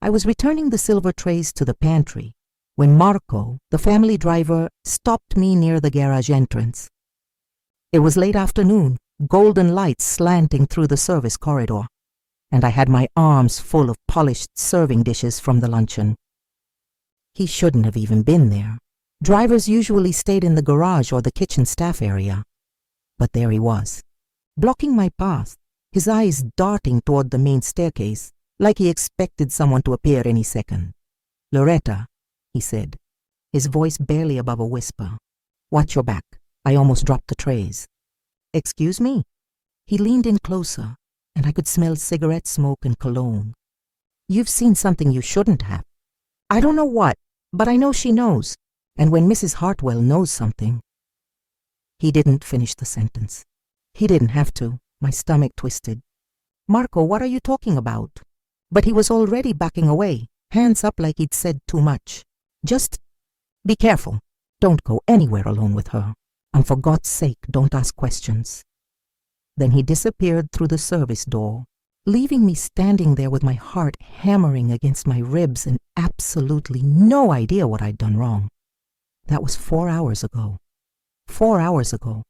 I was returning the silver trays to the pantry when Marco, the family driver, stopped me near the garage entrance. It was late afternoon, golden lights slanting through the service corridor, and I had my arms full of polished serving dishes from the luncheon. He shouldn't have even been there. Drivers usually stayed in the garage or the kitchen staff area. But there he was, blocking my path, his eyes darting toward the main staircase, like he expected someone to appear any second. "Loretta," he said, his voice barely above a whisper. "Watch your back. I almost dropped the trays." "Excuse me?" He leaned in closer, and I could smell cigarette smoke and cologne. "You've seen something you shouldn't have. I don't know what, but I know she knows. And when Mrs. Hartwell knows something—" He didn't finish the sentence. He didn't have to. My stomach twisted. "Marco, what are you talking about?" But he was already backing away, hands up like he'd said too much. "Just be careful. Don't go anywhere alone with her. And for God's sake, don't ask questions." Then he disappeared through the service door, leaving me standing there with my heart hammering against my ribs and absolutely no idea what I'd done wrong. That was 4 hours ago. 4 hours ago.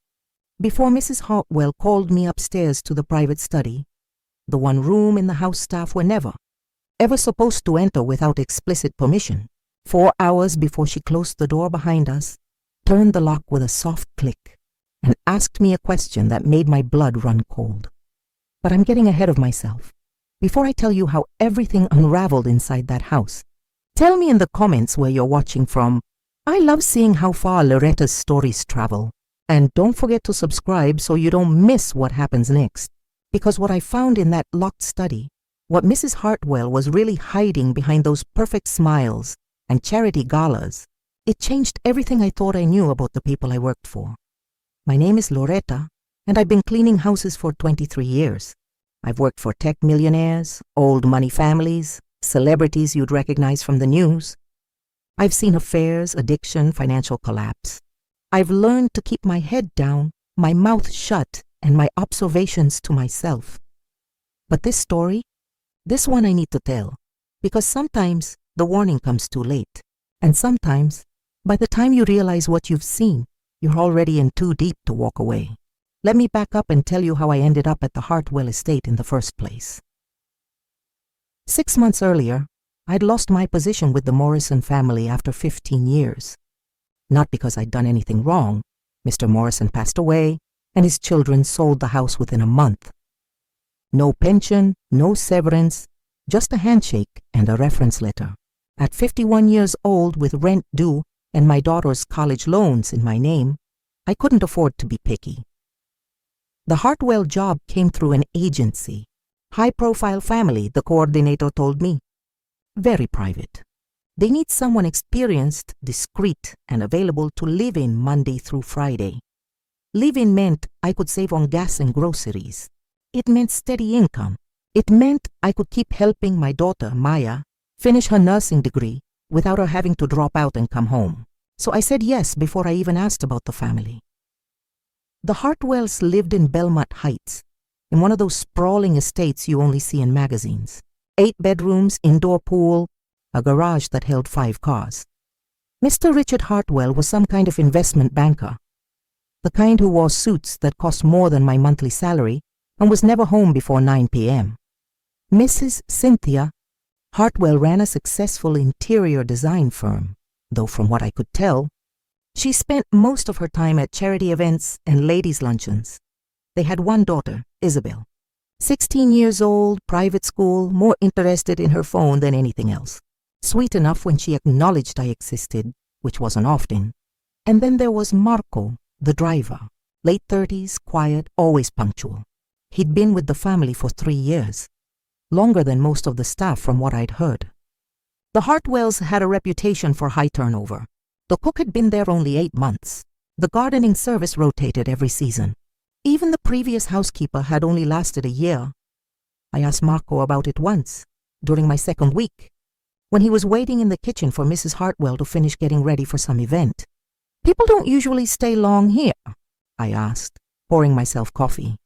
Before Mrs. Hartwell called me upstairs to the private study, the one room in the house staff were never, ever supposed to enter without explicit permission. 4 hours before she closed the door behind us, turned the lock with a soft click, and asked me a question that made my blood run cold. But I'm getting ahead of myself. Before I tell you how everything unraveled inside that house, tell me in the comments where you're watching from. I love seeing how far Loretta's stories travel. And don't forget to subscribe so you don't miss what happens next. Because what I found in that locked study, what Mrs. Hartwell was really hiding behind those perfect smiles and charity galas, it changed everything I thought I knew about the people I worked for. My name is Loretta, and I've been cleaning houses for 23 years. I've worked for tech millionaires, old money families, celebrities you'd recognize from the news. I've seen affairs, addiction, financial collapse. I've learned to keep my head down, my mouth shut, and my observations to myself. But this story, this one I need to tell, because sometimes the warning comes too late, and sometimes, by the time you realize what you've seen, you're already in too deep to walk away. Let me back up and tell you how I ended up at the Hartwell estate in the first place. 6 months earlier, I'd lost my position with the Morrison family after 15 years. Not because I'd done anything wrong. Mr. Morrison passed away, and his children sold the house within a month. No pension, no severance, just a handshake and a reference letter. At 51 years old with rent due and my daughter's college loans in my name, I couldn't afford to be picky. The Hartwell job came through an agency. High-profile family, the coordinator told me. Very private. They need someone experienced, discreet, and available to live in Monday through Friday. Live-in meant I could save on gas and groceries. It meant steady income. It meant I could keep helping my daughter, Maya, finish her nursing degree without her having to drop out and come home. So I said yes before I even asked about the family. The Hartwells lived in Belmont Heights, in one of those sprawling estates you only see in magazines. 8 bedrooms, indoor pool, a garage that held 5 cars. Mr. Richard Hartwell was some kind of investment banker, the kind who wore suits that cost more than my monthly salary and was never home before 9 p.m. Mrs. Cynthia Hartwell ran a successful interior design firm, though from what I could tell, she spent most of her time at charity events and ladies' luncheons. They had one daughter, Isabel. 16 years old, private school, more interested in her phone than anything else. Sweet enough when she acknowledged I existed, which wasn't often. And then there was Marco, the driver. Late 30s, quiet, always punctual. He'd been with the family for 3 years. Longer than most of the staff from what I'd heard. The Hartwells had a reputation for high turnover. The cook had been there only 8 months. The gardening service rotated every season. Even the previous housekeeper had only lasted a year. I asked Marco about it once, during my 2nd week, when he was waiting in the kitchen for Mrs. Hartwell to finish getting ready for some event. "People don't usually stay long here?" I asked, pouring myself coffee.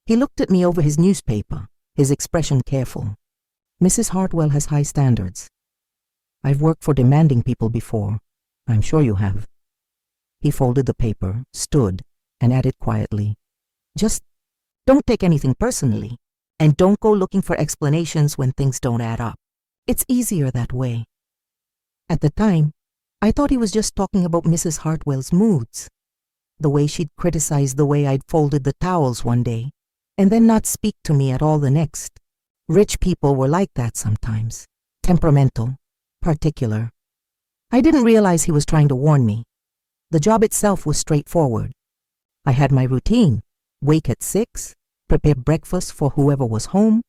He looked at me over his newspaper, his expression careful. Mrs. Hartwell has high standards. I've worked for demanding people before. I'm sure you have. He folded the paper, stood, and added quietly, "Just don't take anything personally, and don't go looking for explanations when things don't add up. It's easier that way." At the time, I thought he was just talking about Mrs. Hartwell's moods, the way she'd criticize the way I'd folded the towels one day, and then not speak to me at all the next. Rich people were like that sometimes, temperamental, particular. I didn't realize he was trying to warn me. The job itself was straightforward. I had my routine: wake at 6, prepare breakfast for whoever was home,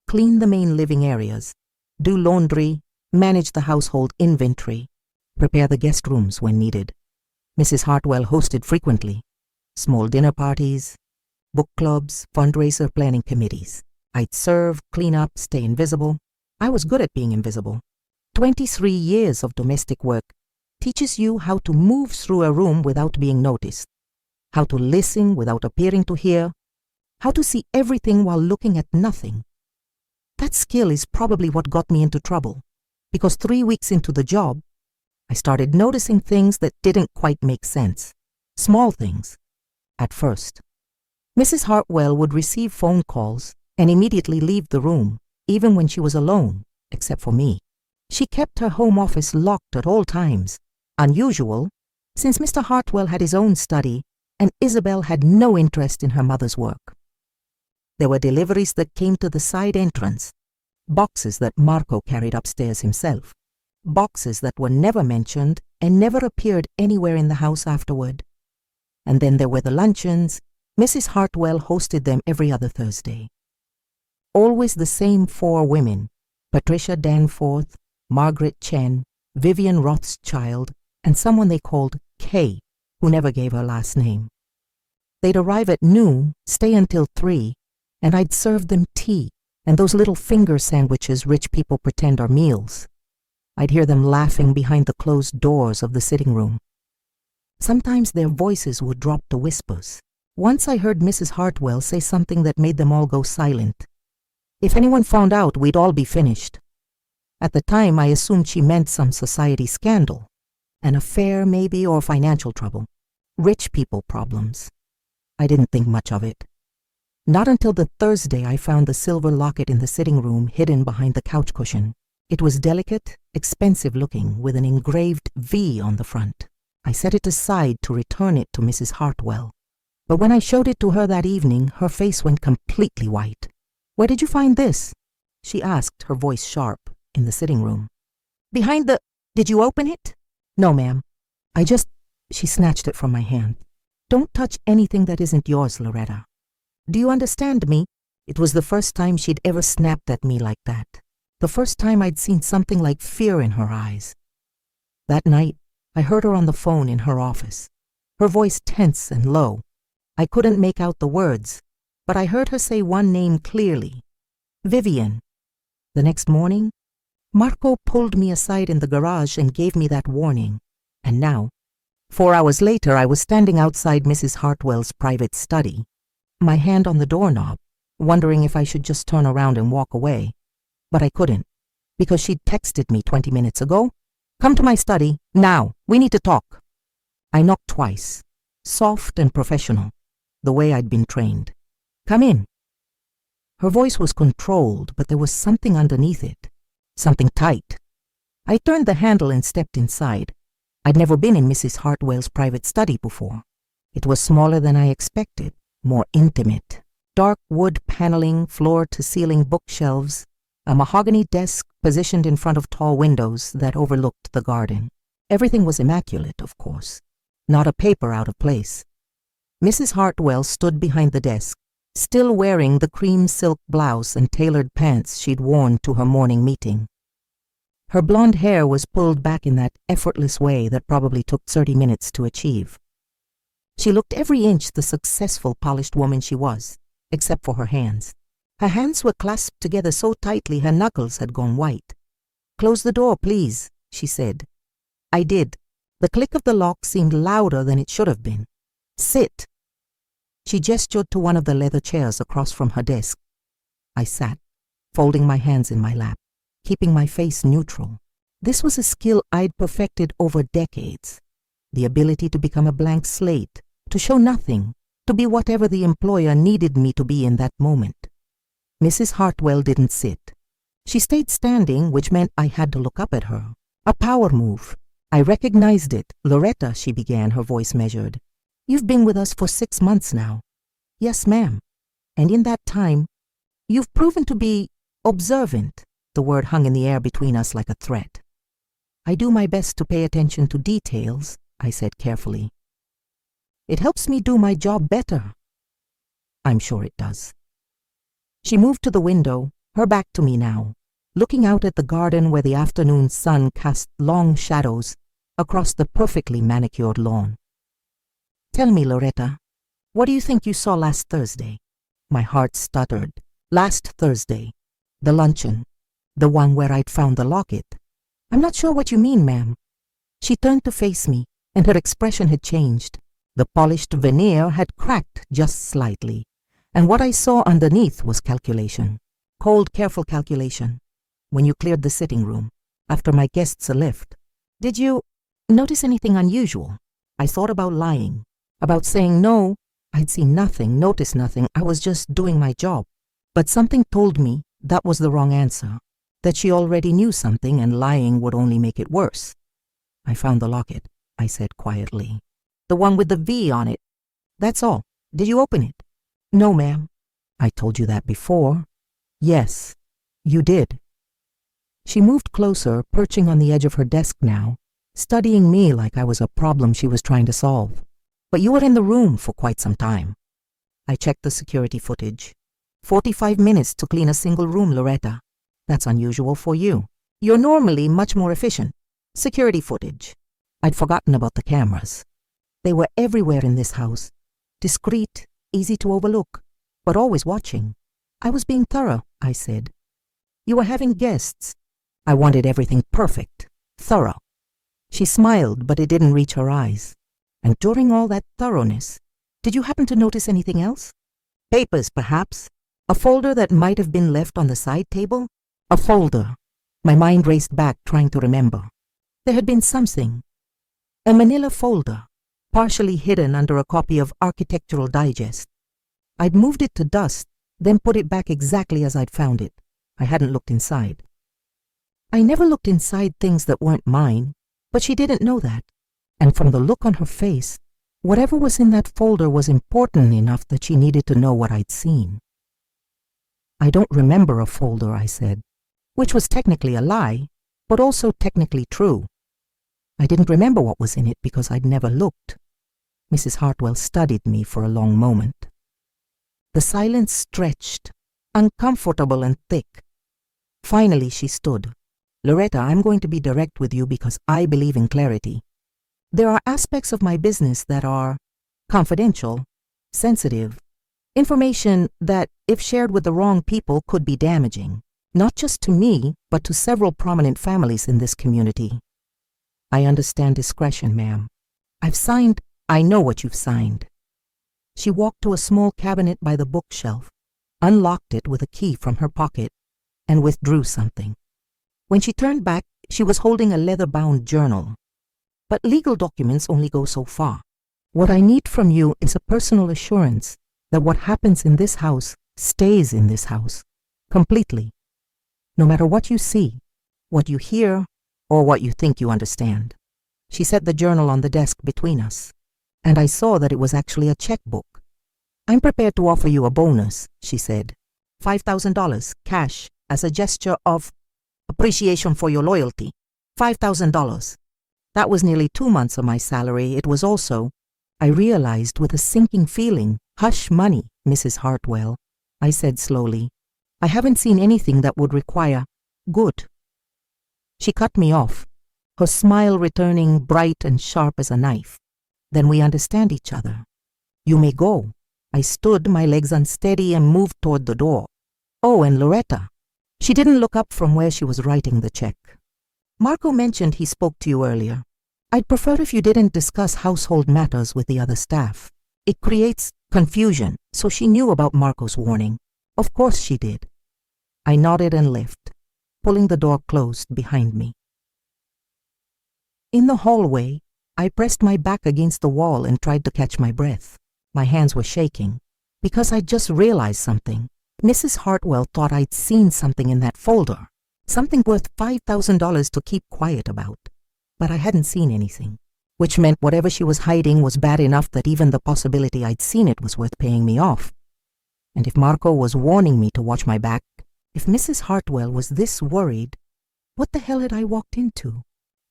clean the main living areas, do laundry, manage the household inventory, prepare the guest rooms when needed. Mrs. Hartwell hosted frequently: small dinner parties, book clubs, fundraiser planning committees. I'd serve, clean up, stay invisible. I was good at being invisible. 23 years of domestic work teaches you how to move through a room without being noticed, how to listen without appearing to hear, how to see everything while looking at nothing. That skill is probably what got me into trouble, because 3 weeks into the job, I started noticing things that didn't quite make sense. Small things, at first. Mrs. Hartwell would receive phone calls and immediately leave the room, even when she was alone, except for me. She kept her home office locked at all times, unusual, since Mr. Hartwell had his own study and Isabel had no interest in her mother's work. There were deliveries that came to the side entrance, boxes that Marco carried upstairs himself, boxes that were never mentioned and never appeared anywhere in the house afterward. And then there were the luncheons. Mrs. Hartwell hosted them every other Thursday. Always the same 4 women: Patricia Danforth, Margaret Chen, Vivian Rothschild, and someone they called Kay, who never gave her last name. They'd arrive at noon, stay until 3, and I'd serve them tea and those little finger sandwiches rich people pretend are meals. I'd hear them laughing behind the closed doors of the sitting room. Sometimes their voices would drop to whispers. Once I heard Mrs. Hartwell say something that made them all go silent. If anyone found out, we'd all be finished. At the time, I assumed she meant some society scandal, an affair maybe, or financial trouble, rich people problems. I didn't think much of it. Not until the Thursday I found the silver locket in the sitting room hidden behind the couch cushion. It was delicate, expensive looking, with an engraved V on the front. I set it aside to return it to Mrs. Hartwell. But when I showed it to her that evening, her face went completely white. "Where did you find this?" she asked, her voice sharp, in the sitting room. "Behind the... Did you open it?" "No, ma'am. I just..." She snatched it from my hand. "Don't touch anything that isn't yours, Loretta. Do you understand me?" It was the first time she'd ever snapped at me like that. The first time I'd seen something like fear in her eyes. That night, I heard her on the phone in her office, her voice tense and low. I couldn't make out the words, but I heard her say one name clearly: Vivian. The next morning, Marco pulled me aside in the garage and gave me that warning. And now, 4 hours later, I was standing outside Mrs. Hartwell's private study, my hand on the doorknob, wondering if I should just turn around and walk away. But I couldn't, because she'd texted me 20 minutes ago, "Come to my study, now, we need to talk." I knocked twice, soft and professional, the way I'd been trained. "Come in." Her voice was controlled, but there was something underneath it, something tight. I turned the handle and stepped inside. I'd never been in Mrs. Hartwell's private study before. It was smaller than I expected, more intimate. Dark wood paneling, floor-to-ceiling bookshelves, a mahogany desk positioned in front of tall windows that overlooked the garden. Everything was immaculate, of course. Not a paper out of place. Mrs. Hartwell stood behind the desk, still wearing the cream silk blouse and tailored pants she'd worn to her morning meeting. Her blonde hair was pulled back in that effortless way that probably took 30 minutes to achieve. She looked every inch the successful, polished woman she was, except for her hands. Her hands were clasped together so tightly her knuckles had gone white. "Close the door, please," she said. I did. The click of the lock seemed louder than it should have been. "Sit." She gestured to one of the leather chairs across from her desk. I sat, folding my hands in my lap. keeping my face neutral. This was a skill I'd perfected over decades. The ability to become a blank slate, to show nothing, to be whatever the employer needed me to be in that moment. Mrs. Hartwell didn't sit. She stayed standing, which meant I had to look up at her. A power move. I recognized it. "Loretta," she began, her voice measured. "You've been with us for 6 months now." "Yes, ma'am. And in that time, you've proven to be observant." The word hung in the air between us like a threat. "I do my best to pay attention to details," I said carefully. "It helps me do my job better." "I'm sure it does." She moved to the window, her back to me now, looking out at the garden where the afternoon sun cast long shadows across the perfectly manicured lawn. "Tell me, Loretta, what do you think you saw last Thursday?" My heart stuttered. Last Thursday. The luncheon. The one where I'd found the locket. "I'm not sure what you mean, ma'am." She turned to face me, and her expression had changed. The polished veneer had cracked just slightly, and what I saw underneath was calculation. Cold, careful calculation. "When you cleared the sitting room, after my guests left, did you notice anything unusual?" I thought about lying, about saying no. I'd seen nothing, noticed nothing. I was just doing my job. But something told me that was the wrong answer, that she already knew something and lying would only make it worse. "I found the locket," I said quietly. "The one with the V on it. That's all. Did you open it?" "No, ma'am." "I told you that before." "Yes, you did." She moved closer, perching on the edge of her desk now, studying me like I was a problem she was trying to solve. "But you were in the room for quite some time." I checked the security footage. 45 minutes to clean a single room, Loretta. That's unusual for you. You're normally much more efficient. Security footage. I'd forgotten about the cameras. They were everywhere in this house. Discreet, easy to overlook, but always watching. "I was being thorough," I said. "You were having guests. I wanted everything perfect, thorough." She smiled, but it didn't reach her eyes. "And during all that thoroughness, did you happen to notice anything else? Papers, perhaps? A folder that might have been left on the side table? A folder." My mind raced back, trying to remember. There had been something. A manila folder, partially hidden under a copy of Architectural Digest. I'd moved it to dust, then put it back exactly as I'd found it. I hadn't looked inside. I never looked inside things that weren't mine, but she didn't know that. And from the look on her face, whatever was in that folder was important enough that she needed to know what I'd seen. "I don't remember a folder," I said, which was technically a lie, but also technically true. I didn't remember what was in it because I'd never looked. Mrs. Hartwell studied me for a long moment. The silence stretched, uncomfortable and thick. Finally, she stood. "Loretta, I'm going to be direct with you because I believe in clarity. There are aspects of my business that are confidential, sensitive, information that, if shared with the wrong people, could be damaging, not just to me, but to several prominent families in this community. I understand discretion, ma'am. I know what you've signed." She walked to a small cabinet by the bookshelf, unlocked it with a key from her pocket, and withdrew something. When she turned back, she was holding a leather-bound journal. "But legal documents only go so far. What I need from you is a personal assurance that what happens in this house stays in this house, completely. No matter what you see, what you hear, or what you think you understand." She set the journal on the desk between us, and I saw that it was actually a checkbook. "I'm prepared to offer you a bonus," she said. $5,000 cash as a gesture of appreciation for your loyalty. $5,000. That was nearly 2 months of my salary. It was also, I realized with a sinking feeling, hush money, Mrs. Hartwell. I said slowly, "I haven't seen anything that would require good." She cut me off, her smile returning bright and sharp as a knife. "Then we understand each other. You may go." I stood, my legs unsteady, and moved toward the door. "Oh, and Loretta." She didn't look up from where she was writing the check. "Marco mentioned he spoke to you earlier. I'd prefer if you didn't discuss household matters with the other staff. It creates confusion." So she knew about Marco's warning. Of course she did. I nodded and left, pulling the door closed behind me. In the hallway, I pressed my back against the wall and tried to catch my breath. My hands were shaking because I'd just realized something. Mrs. Hartwell thought I'd seen something in that folder, something worth $5,000 to keep quiet about. But I hadn't seen anything, which meant whatever she was hiding was bad enough that even the possibility I'd seen it was worth paying me off. And if Marco was warning me to watch my back, if Mrs. Hartwell was this worried, what the hell had I walked into?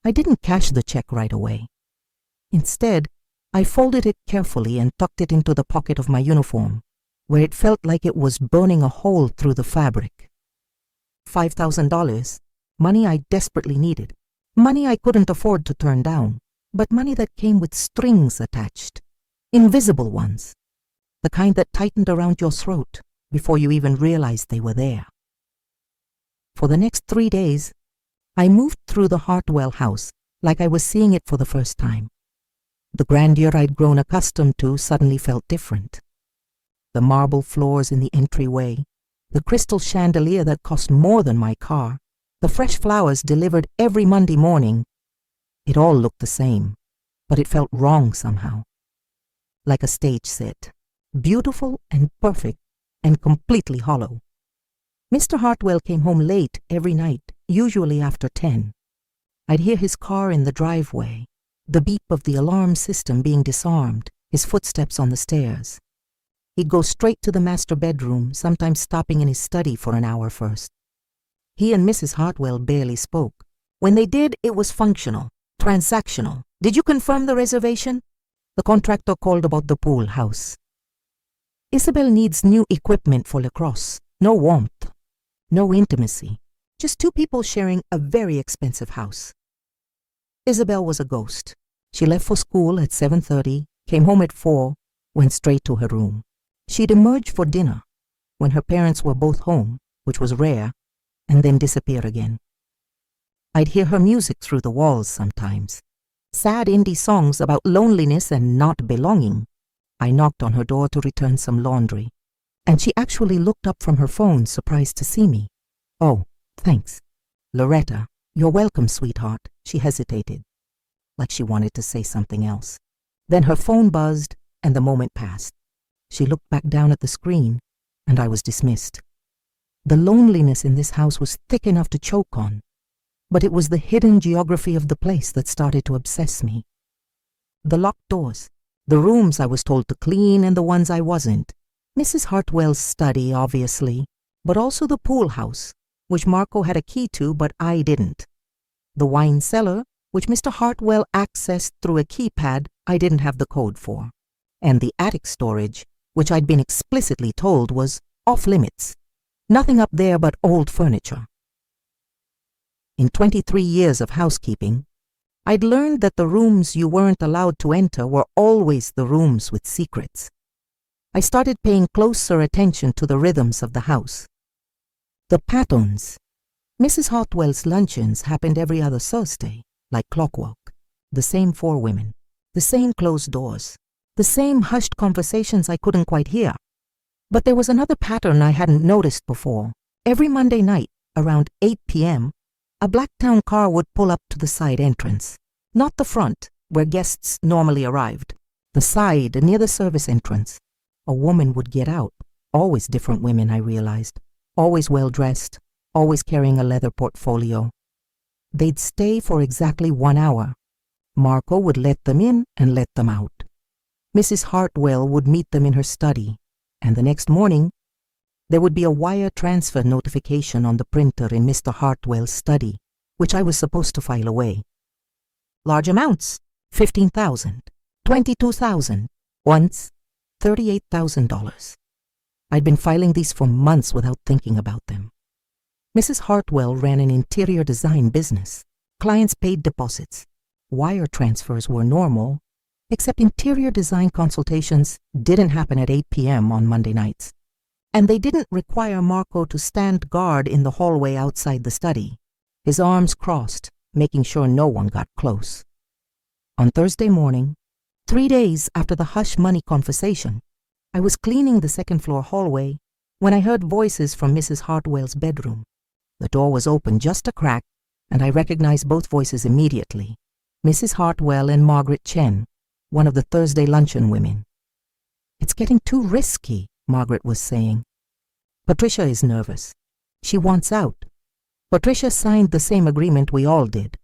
I didn't cash the check right away. Instead, I folded it carefully and tucked it into the pocket of my uniform, where it felt like it was burning a hole through the fabric. $5,000, money I desperately needed, money I couldn't afford to turn down, but money that came with strings attached, invisible ones, the kind that tightened around your throat before you even realized they were there. For the next 3 days, I moved through the Hartwell house like I was seeing it for the first time. The grandeur I'd grown accustomed to suddenly felt different. The marble floors in the entryway, the crystal chandelier that cost more than my car, the fresh flowers delivered every Monday morning. It all looked the same, but it felt wrong somehow. Like a stage set, beautiful and perfect and completely hollow. Mr. Hartwell came home late every night, usually after 10. I'd hear his car in the driveway, the beep of the alarm system being disarmed, his footsteps on the stairs. He'd go straight to the master bedroom, sometimes stopping in his study for an hour first. He and Mrs. Hartwell barely spoke. When they did, it was functional, transactional. Did you confirm the reservation? The contractor called about the pool house. Isabel needs new equipment for lacrosse. No warmth, no intimacy. Just two people sharing a very expensive house. Isabel was a ghost. She left for school at 7:30, came home at 4, went straight to her room. She'd emerge for dinner when her parents were both home, which was rare, and then disappear again. I'd hear her music through the walls sometimes. Sad indie songs about loneliness and not belonging. I knocked on her door to return some laundry, and she actually looked up from her phone, surprised to see me. "Oh, thanks. Loretta, you're welcome, sweetheart." She hesitated, like she wanted to say something else. Then her phone buzzed, and the moment passed. She looked back down at the screen, and I was dismissed. The loneliness in this house was thick enough to choke on, but it was the hidden geography of the place that started to obsess me. The locked doors, the rooms I was told to clean and the ones I wasn't, Mrs. Hartwell's study, obviously, but also the pool house, which Marco had a key to but I didn't. The wine cellar, which Mr. Hartwell accessed through a keypad I didn't have the code for, and the attic storage, which I'd been explicitly told was off limits. Nothing up there but old furniture. In 23 years of housekeeping, I'd learned that the rooms you weren't allowed to enter were always the rooms with secrets. I started paying closer attention to the rhythms of the house. The patterns. Mrs. Hartwell's luncheons happened every other Thursday, like clockwork. The same 4 women, the same closed doors, the same hushed conversations I couldn't quite hear. But there was another pattern I hadn't noticed before. Every Monday night, around 8 p.m., a Blacktown car would pull up to the side entrance. Not the front, where guests normally arrived. The side, near the service entrance. A woman would get out. Always different women, I realized. Always well-dressed, always carrying a leather portfolio. They'd stay for exactly 1 hour. Marco would let them in and let them out. Mrs. Hartwell would meet them in her study, and the next morning, there would be a wire transfer notification on the printer in Mr. Hartwell's study, which I was supposed to file away. Large amounts, $15,000, $22,000, once $38,000. I'd been filing these for months without thinking about them. Mrs. Hartwell ran an interior design business. Clients paid deposits. Wire transfers were normal, except interior design consultations didn't happen at 8 p.m. on Monday nights. And they didn't require Marco to stand guard in the hallway outside the study, his arms crossed, making sure no one got close. On Thursday morning, 3 days after the hush money conversation, I was cleaning the second-floor hallway when I heard voices from Mrs. Hartwell's bedroom. The door was open just a crack, and I recognized both voices immediately. Mrs. Hartwell and Margaret Chen, one of the Thursday luncheon women. "It's getting too risky," Margaret was saying. "Patricia is nervous. She wants out. Patricia signed the same agreement we all did."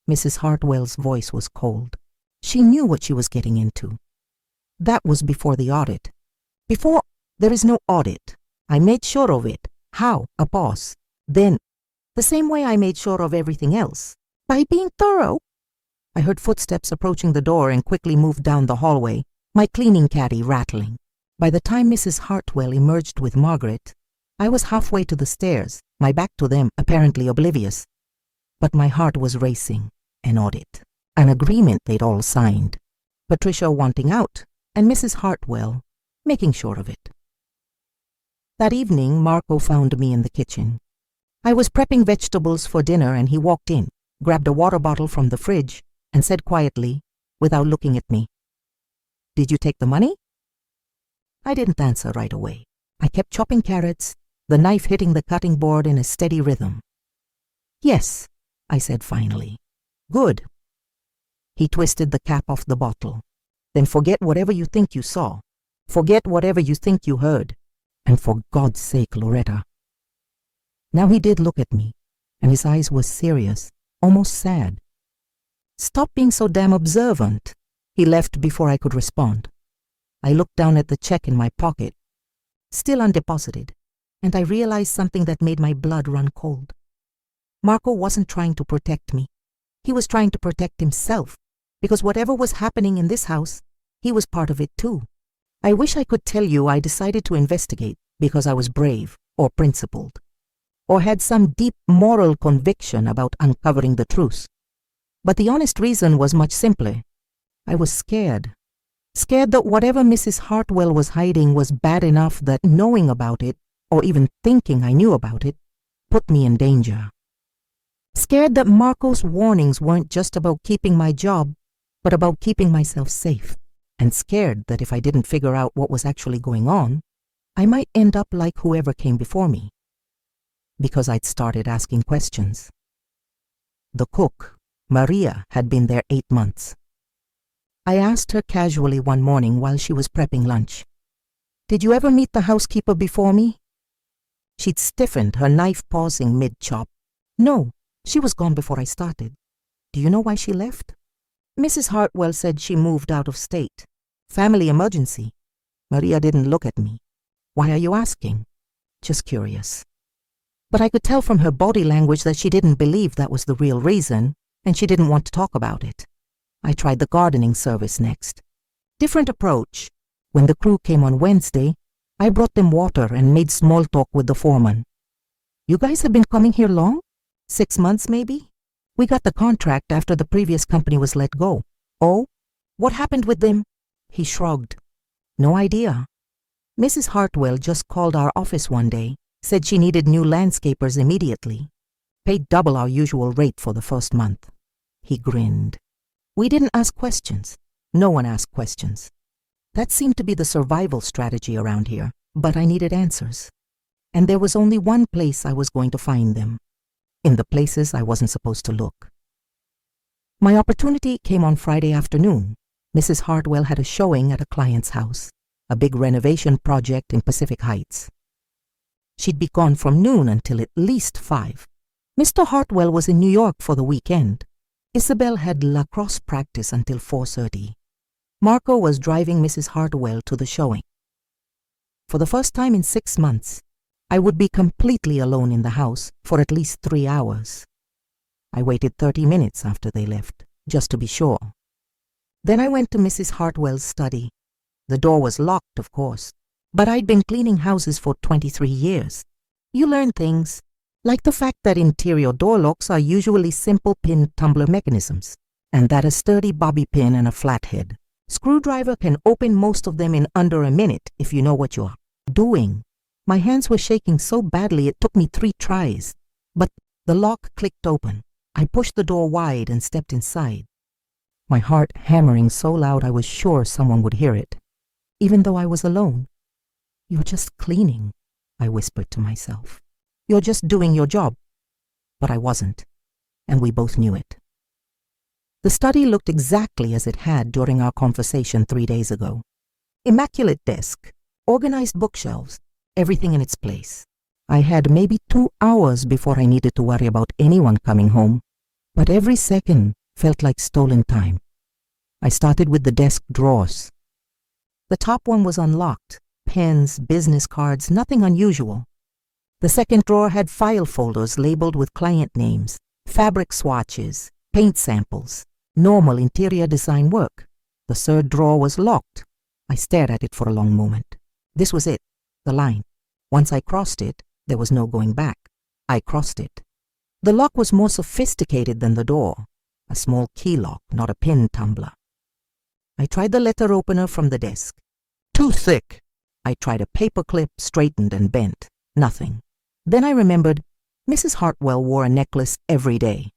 Mrs. Hartwell's voice was cold. She knew what she was getting into. "That was before the audit." "Before? There is no audit. I made sure of it." "How?" A pause. Then, "The same way I made sure of everything else. By being thorough." I heard footsteps approaching the door and quickly moved down the hallway, my cleaning caddy rattling. By the time Mrs. Hartwell emerged with Margaret, I was halfway to the stairs, my back to them, apparently oblivious. But my heart was racing. An audit. An agreement they'd all signed. Patricia wanting out, and Mrs. Hartwell making sure of it. That evening, Marco found me in the kitchen. I was prepping vegetables for dinner and he walked in, grabbed a water bottle from the fridge, and said quietly, without looking at me, "Did you take the money?" I didn't answer right away. I kept chopping carrots, the knife hitting the cutting board in a steady rhythm. "Yes," I said finally. "Good." He twisted the cap off the bottle. "Then forget whatever you think you saw. Forget whatever you think you heard. And for God's sake, Loretta." Now he did look at me, and his eyes were serious, almost sad. "Stop being so damn observant." He left before I could respond. I looked down at the check in my pocket, still undeposited, and I realized something that made my blood run cold. Marco wasn't trying to protect me. He was trying to protect himself, because whatever was happening in this house, he was part of it too. I wish I could tell you I decided to investigate because I was brave or principled, or had some deep moral conviction about uncovering the truth. But the honest reason was much simpler. I was scared. Scared that whatever Mrs. Hartwell was hiding was bad enough that knowing about it, or even thinking I knew about it, put me in danger. Scared that Marco's warnings weren't just about keeping my job, but about keeping myself safe. And scared that if I didn't figure out what was actually going on, I might end up like whoever came before me. Because I'd started asking questions. The cook, Maria, had been there 8 months. I asked her casually one morning while she was prepping lunch, "Did you ever meet the housekeeper before me?" She'd stiffened, her knife pausing mid-chop. "No, she was gone before I started." "Do you know why she left?" "Mrs. Hartwell said she moved out of state. Family emergency." Maria didn't look at me. "Why are you asking?" "Just curious." But I could tell from her body language that she didn't believe that was the real reason, and she didn't want to talk about it. I tried the gardening service next. Different approach. When the crew came on Wednesday, I brought them water and made small talk with the foreman. "You guys have been coming here long? 6 months maybe? We got the contract after the previous company was let go." "Oh? What happened with them?" He shrugged. "No idea. Mrs. Hartwell just called our office one day, said she needed new landscapers immediately. Paid double our usual rate for the first month." He grinned. "We didn't ask questions. No one asked questions. That seemed to be the survival strategy around here, but I needed answers. And there was only one place I was going to find them. In the places I wasn't supposed to look. My opportunity came on Friday afternoon. Mrs. Hartwell had a showing at a client's house, a big renovation project in Pacific Heights. She'd be gone from noon until at least 5. Mr. Hartwell was in New York for the weekend. Isabel had lacrosse practice until 4:30. Marco was driving Mrs. Hartwell to the showing. For the first time in 6 months, I would be completely alone in the house for at least 3 hours. I waited 30 minutes after they left, just to be sure. Then I went to Mrs. Hartwell's study. The door was locked, of course, but I'd been cleaning houses for 23 years. You learn things, like the fact that interior door locks are usually simple pin tumbler mechanisms, and that a sturdy bobby pin and a flathead screwdriver can open most of them in under a minute if you know what you're doing. My hands were shaking so badly it took me 3 tries, but the lock clicked open. I pushed the door wide and stepped inside, my heart hammering so loud I was sure someone would hear it, even though I was alone. "You're just cleaning," I whispered to myself. You're just doing your job. But I wasn't, and we both knew it. The study looked exactly as it had during our conversation 3 days ago. Immaculate desk, organized bookshelves, everything in its place. I had maybe 2 hours before I needed to worry about anyone coming home, but every second felt like stolen time. I started with the desk drawers. The top one was unlocked. Pens, business cards, nothing unusual. The second drawer had file folders labeled with client names, fabric swatches, paint samples, normal interior design work. The third drawer was locked. I stared at it for a long moment. This was it, the line. Once I crossed it, there was no going back. I crossed it. The lock was more sophisticated than the door. A small key lock, not a pin tumbler. I tried the letter opener from the desk. Too thick. I tried a paper clip, straightened and bent. Nothing. Then I remembered Mrs. Hartwell wore a necklace every day.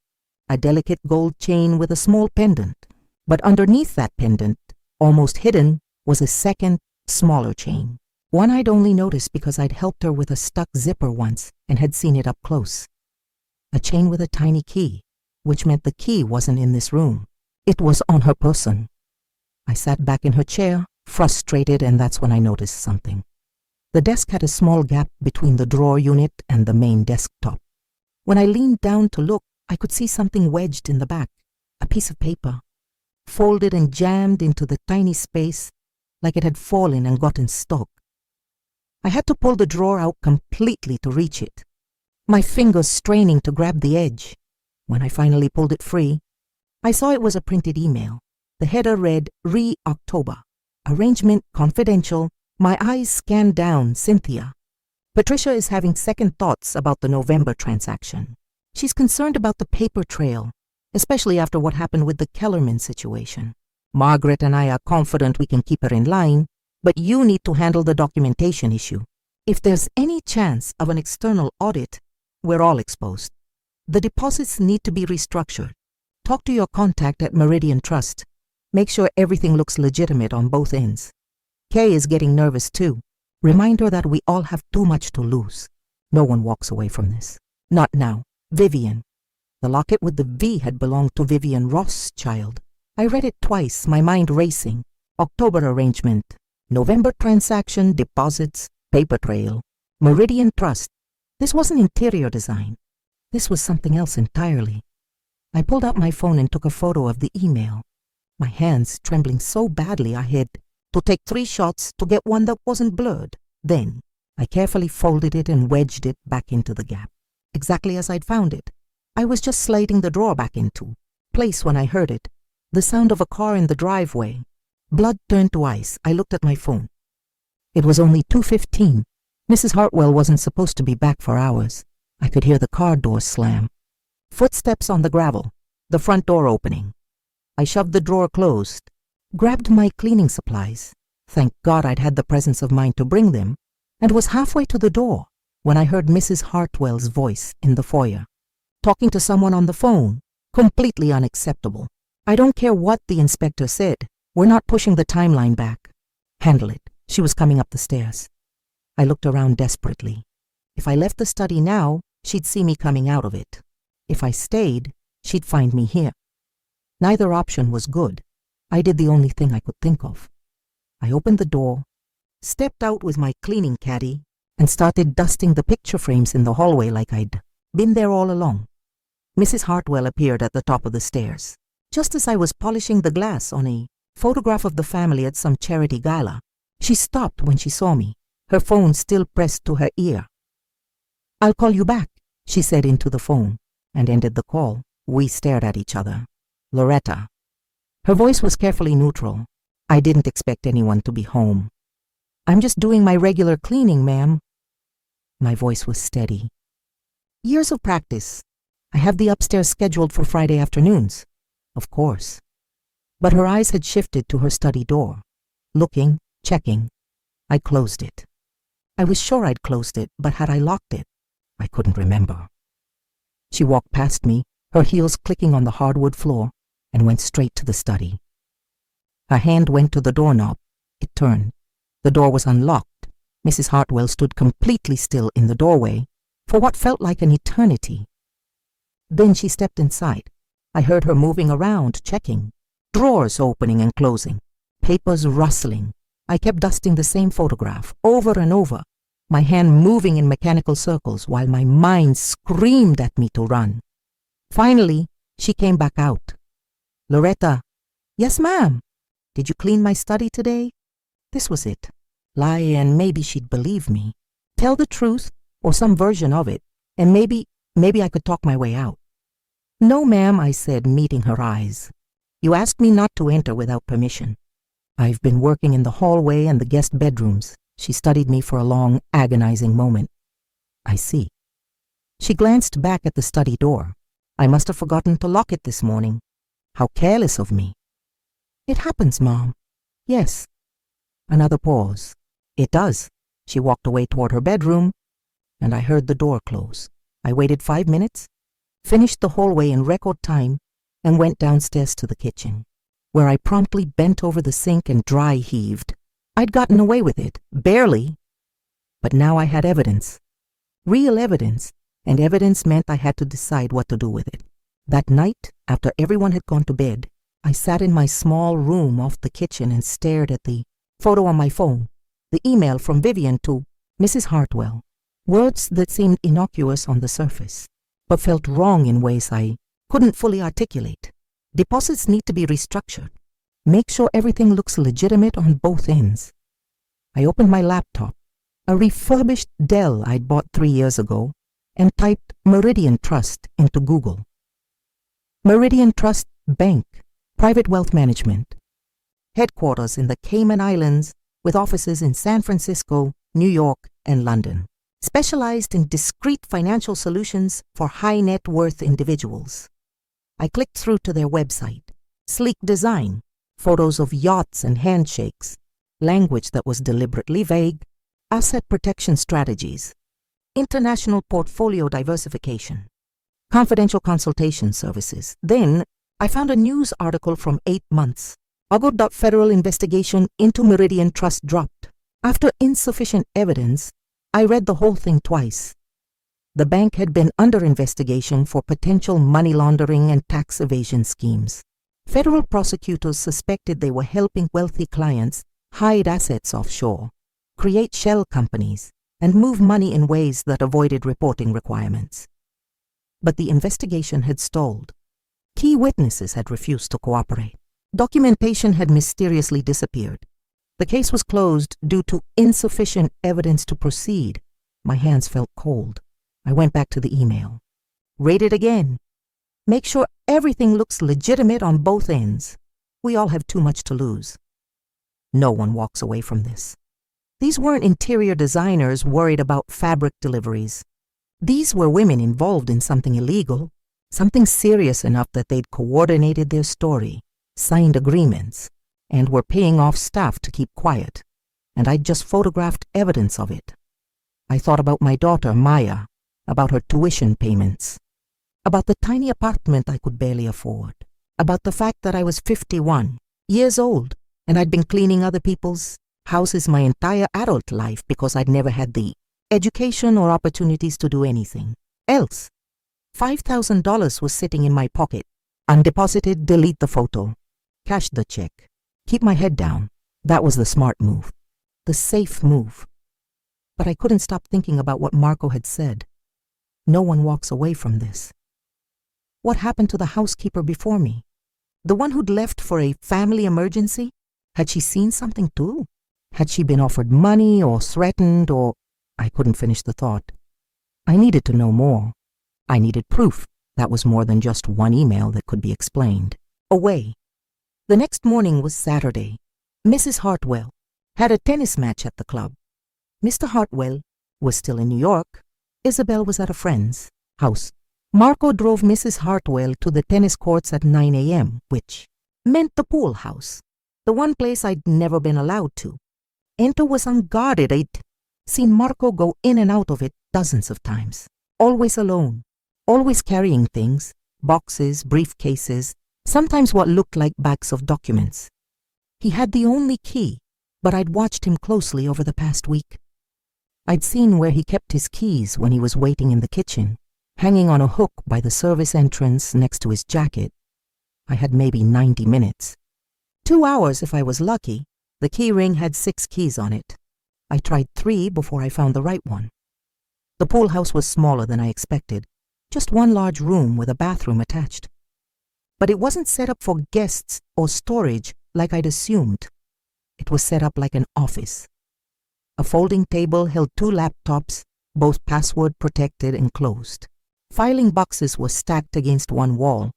A delicate gold chain with a small pendant. But underneath that pendant, almost hidden, was a second, smaller chain. One I'd only noticed because I'd helped her with a stuck zipper once and had seen it up close. A chain with a tiny key, which meant the key wasn't in this room. It was on her person. I sat back in her chair, frustrated, and that's when I noticed something. The desk had a small gap between the drawer unit and the main desktop. When I leaned down to look, I could see something wedged in the back, a piece of paper, folded and jammed into the tiny space like it had fallen and gotten stuck. I had to pull the drawer out completely to reach it, my fingers straining to grab the edge. When I finally pulled it free, I saw it was a printed email. The header read, Re-October. Arrangement confidential. My eyes scanned down, Cynthia. Patricia is having second thoughts about the November transaction. She's concerned about the paper trail, especially after what happened with the Kellerman situation. Margaret and I are confident we can keep her in line, but you need to handle the documentation issue. If there's any chance of an external audit, we're all exposed. The deposits need to be restructured. Talk to your contact at Meridian Trust. Make sure everything looks legitimate on both ends. Kay is getting nervous too. Remind her that we all have too much to lose. No one walks away from this. Not now. Vivian. The locket with the V had belonged to Vivian Rothschild. I read it twice, my mind racing. October arrangement. November transaction, deposits, paper trail. Meridian Trust. This wasn't interior design. This was something else entirely. I pulled out my phone and took a photo of the email. My hands trembling so badly I had to take 3 shots to get one that wasn't blurred. Then I carefully folded it and wedged it back into the gap, exactly as I'd found it. I was just sliding the drawer back into place when I heard it, the sound of a car in the driveway. Blood turned to ice. I looked at my phone. It was only 2:15. Mrs. Hartwell wasn't supposed to be back for hours. I could hear the car door slam. Footsteps on the gravel, the front door opening. I shoved the drawer closed, grabbed my cleaning supplies. Thank God I'd had the presence of mind to bring them, and was halfway to the door when I heard Mrs. Hartwell's voice in the foyer, talking to someone on the phone. Completely unacceptable. I don't care what the inspector said. We're not pushing the timeline back. Handle it. She was coming up the stairs. I looked around desperately. If I left the study now, she'd see me coming out of it. If I stayed, she'd find me here. Neither option was good. I did the only thing I could think of. I opened the door, stepped out with my cleaning caddy, and started dusting the picture frames in the hallway like I'd been there all along. Mrs. Hartwell appeared at the top of the stairs. Just as I was polishing the glass on a photograph of the family at some charity gala, she stopped when she saw me, her phone still pressed to her ear. "I'll call you back," she said into the phone, and ended the call. We stared at each other. Loretta. Her voice was carefully neutral. I didn't expect anyone to be home. "I'm just doing my regular cleaning, ma'am." My voice was steady. "Years of practice. I have the upstairs scheduled for Friday afternoons." Of course. But her eyes had shifted to her study door. Looking, checking. I closed it. I was sure I'd closed it, but had I locked it? I couldn't remember. She walked past me, her heels clicking on the hardwood floor, and went straight to the study. Her hand went to the doorknob. It turned. The door was unlocked. Mrs. Hartwell stood completely still in the doorway, for what felt like an eternity. Then she stepped inside. I heard her moving around, checking, drawers opening and closing, papers rustling. I kept dusting the same photograph over and over, my hand moving in mechanical circles while my mind screamed at me to run. Finally, she came back out. "Loretta." "Yes, ma'am." "Did you clean my study today?" This was it. Lie and maybe she'd believe me. Tell the truth or some version of it, and maybe I could talk my way out. "No, ma'am," I said, meeting her eyes. "You asked me not to enter without permission. I've been working in the hallway and the guest bedrooms." She studied me for a long, agonizing moment. "I see." She glanced back at the study door. "I must have forgotten to lock it this morning. How careless of me." "It happens, Mom." "Yes." Another pause. "It does." She walked away toward her bedroom, and I heard the door close. I waited 5 minutes, finished the hallway in record time, and went downstairs to the kitchen, where I promptly bent over the sink and dry heaved. I'd gotten away with it, barely, but now I had evidence. Real evidence, and evidence meant I had to decide what to do with it. That night, after everyone had gone to bed, I sat in my small room off the kitchen and stared at the photo on my phone, the email from Vivian to Mrs. Hartwell. Words that seemed innocuous on the surface, but felt wrong in ways I couldn't fully articulate. Deposits need to be restructured. Make sure everything looks legitimate on both ends. I opened my laptop, a refurbished Dell I'd bought 3 years ago, and typed Meridian Trust into Google. Meridian Trust Bank, Private Wealth Management. Headquarters in the Cayman Islands with offices in San Francisco, New York, and London. Specialized in discrete financial solutions for high net worth individuals. I clicked through to their website. Sleek design, photos of yachts and handshakes, language that was deliberately vague, asset protection strategies, international portfolio diversification, confidential consultation services. Then I found a news article from 8 months. Federal investigation into Meridian Trust dropped. After insufficient evidence, I read the whole thing twice. The bank had been under investigation for potential money laundering and tax evasion schemes. Federal prosecutors suspected they were helping wealthy clients hide assets offshore, create shell companies, and move money in ways that avoided reporting requirements. But the investigation had stalled. Key witnesses had refused to cooperate. Documentation had mysteriously disappeared. The case was closed due to insufficient evidence to proceed. My hands felt cold. I went back to the email. Read it again. Make sure everything looks legitimate on both ends. We all have too much to lose. No one walks away from this. These weren't interior designers worried about fabric deliveries. These were women involved in something illegal, something serious enough that they'd coordinated their story, signed agreements, and were paying off staff to keep quiet, and I'd just photographed evidence of it. I thought about my daughter, Maya, about her tuition payments, about the tiny apartment I could barely afford, about the fact that I was 51 years old and I'd been cleaning other people's houses my entire adult life because I'd never had the education or opportunities to do anything else. $5,000 was sitting in my pocket. Undeposited, delete the photo. Cash the check. Keep my head down. That was the smart move. The safe move. But I couldn't stop thinking about what Marco had said. No one walks away from this. What happened to the housekeeper before me? The one who'd left for a family emergency? Had she seen something too? Had she been offered money or threatened or... I couldn't finish the thought. I needed to know more. I needed proof. That was more than just one email that could be explained. Away. The next morning was Saturday. Mrs. Hartwell had a tennis match at the club. Mr. Hartwell was still in New York. Isabel was at a friend's house. Marco drove Mrs. Hartwell to the tennis courts at 9 a.m., which meant the pool house, the one place I'd never been allowed to. Ento was unguarded. I'd seen Marco go in and out of it dozens of times, always alone, always carrying things, boxes, briefcases, sometimes what looked like bags of documents. He had the only key, but I'd watched him closely over the past week. I'd seen where he kept his keys when he was waiting in the kitchen, hanging on a hook by the service entrance next to his jacket. I had maybe 90 minutes. 2 hours if I was lucky. The key ring had 6 keys on it. I tried 3 before I found the right one. The pool house was smaller than I expected, just one large room with a bathroom attached. But it wasn't set up for guests or storage like I'd assumed. It was set up like an office. A folding table held 2 laptops, both password protected and closed. Filing boxes were stacked against one wall,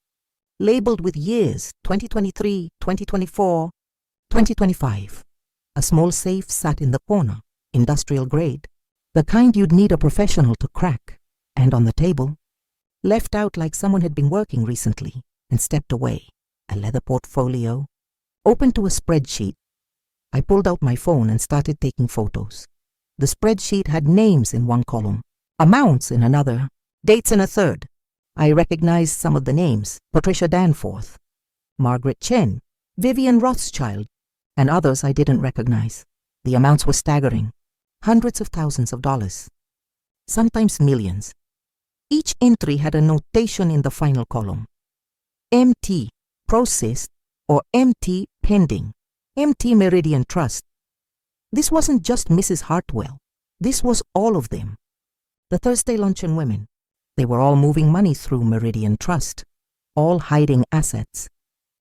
labeled with years, 2023, 2024, 2025. A small safe sat in the corner, industrial grade, the kind you'd need a professional to crack, and on the table, left out like someone had been working recently and stepped away, a leather portfolio, open to a spreadsheet. I pulled out my phone and started taking photos. The spreadsheet had names in one column, amounts in another, dates in a third. I recognized some of the names: Patricia Danforth, Margaret Chen, Vivian Rothschild, and others I didn't recognize. The amounts were staggering, hundreds of thousands of dollars, sometimes millions. Each entry had a notation in the final column: MT, processed, or MT, pending, MT Meridian Trust. This wasn't just Mrs. Hartwell. This was all of them. The Thursday luncheon women. They were all moving money through Meridian Trust, all hiding assets,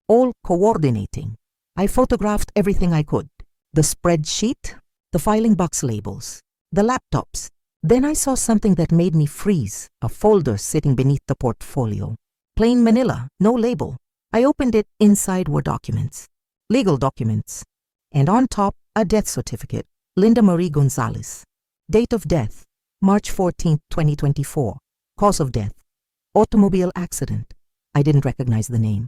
all coordinating. I photographed everything I could. The spreadsheet, the filing box labels, the laptops. Then I saw something that made me freeze, a folder sitting beneath the portfolio. Plain manila, no label. I opened it. Inside were documents, legal documents, and on top, a death certificate, Linda Marie Gonzalez. Date of death, March 14, 2024. Cause of death, automobile accident. I didn't recognize the name.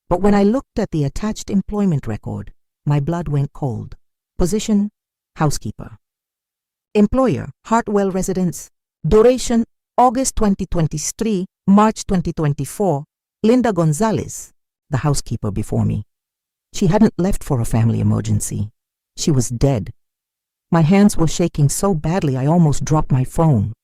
But when I looked at the attached employment record, my blood went cold. Position, housekeeper. Employer, Hartwell Residence. Duration, August 2023, March 2024. Linda Gonzalez, the housekeeper before me. She hadn't left for a family emergency. She was dead. My hands were shaking so badly I almost dropped my phone.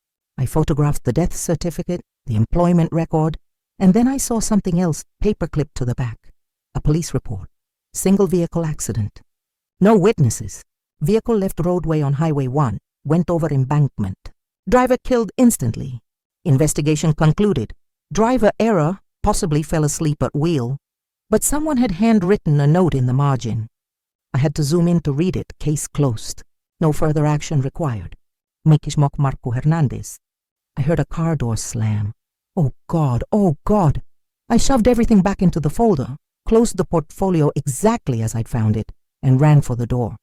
I photographed the death certificate, the employment record, and then I saw something else paperclipped to the back. A police report. Single vehicle accident. No witnesses. Vehicle left roadway on Highway 1, went over embankment. Driver killed instantly. Investigation concluded. Driver error, possibly fell asleep at wheel. But someone had handwritten a note in the margin. I had to zoom in to read it. Case closed. No further action required. Mikishmok Marco Hernandez. I heard a car door slam. Oh God, oh God. I shoved everything back into the folder, closed the portfolio exactly as I'd found it, and ran for the door.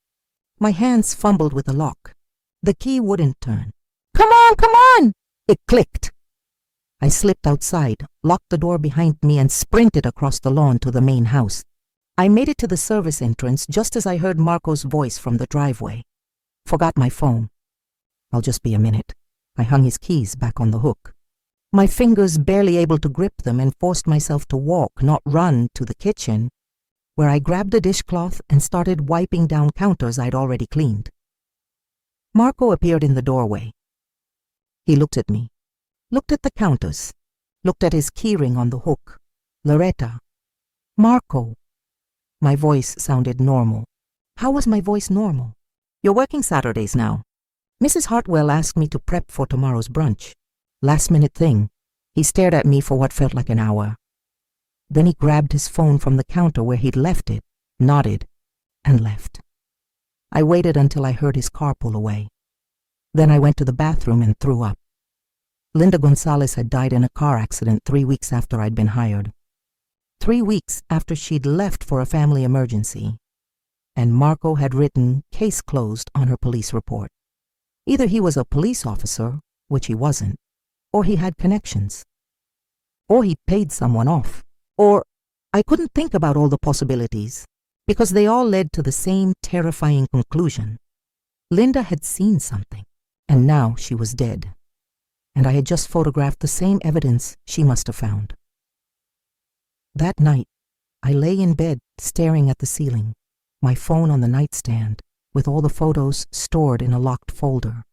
My hands fumbled with the lock. The key wouldn't turn. Come on, come on! It clicked. I slipped outside, locked the door behind me, and sprinted across the lawn to the main house. I made it to the service entrance just as I heard Marco's voice from the driveway. Forgot my phone. I'll just be a minute. I hung his keys back on the hook. My fingers barely able to grip them, and forced myself to walk, not run, to the kitchen, where I grabbed a dishcloth and started wiping down counters I'd already cleaned. Marco appeared in the doorway. He looked at me, looked at the counters, looked at his keyring on the hook. Loretta. Marco. My voice sounded normal. How was my voice normal? You're working Saturdays now. Mrs. Hartwell asked me to prep for tomorrow's brunch. Last-minute thing. He stared at me for what felt like an hour. Then he grabbed his phone from the counter where he'd left it, nodded, and left. I waited until I heard his car pull away. Then I went to the bathroom and threw up. Linda Gonzalez had died in a car accident 3 weeks after I'd been hired. 3 weeks after she'd left for a family emergency. And Marco had written "case closed" on her police report. Either he was a police officer, which he wasn't, or he had connections. Or he paid someone off. Or I couldn't think about all the possibilities, because they all led to the same terrifying conclusion. Linda had seen something, and now she was dead. And I had just photographed the same evidence she must have found. That night, I lay in bed staring at the ceiling, my phone on the nightstand, with all the photos stored in a locked folder.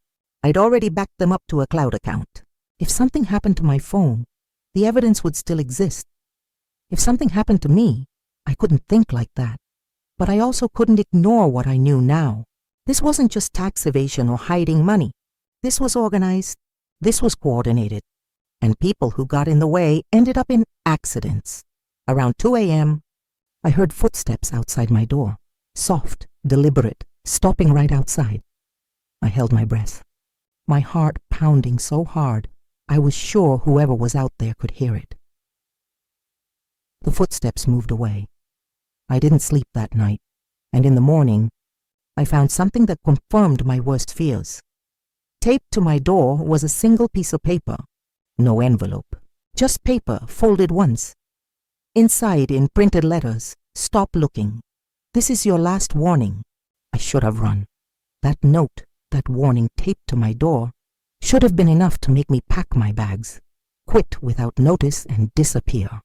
I'd already backed them up to a cloud account. If something happened to my phone, the evidence would still exist. If something happened to me, I couldn't think like that. But I also couldn't ignore what I knew now. This wasn't just tax evasion or hiding money. This was organized. This was coordinated. And people who got in the way ended up in accidents. Around 2 a.m., I heard footsteps outside my door. Soft, deliberate, stopping right outside. I held my breath, my heart pounding so hard I was sure whoever was out there could hear it. The footsteps moved away. I didn't sleep that night, and in the morning, I found something that confirmed my worst fears. Taped to my door was a single piece of paper. No envelope, just paper folded once. Inside, in printed letters, "Stop looking. This is your last warning." I should have run. That note, that warning taped to my door, should have been enough to make me pack my bags, quit without notice, and disappear.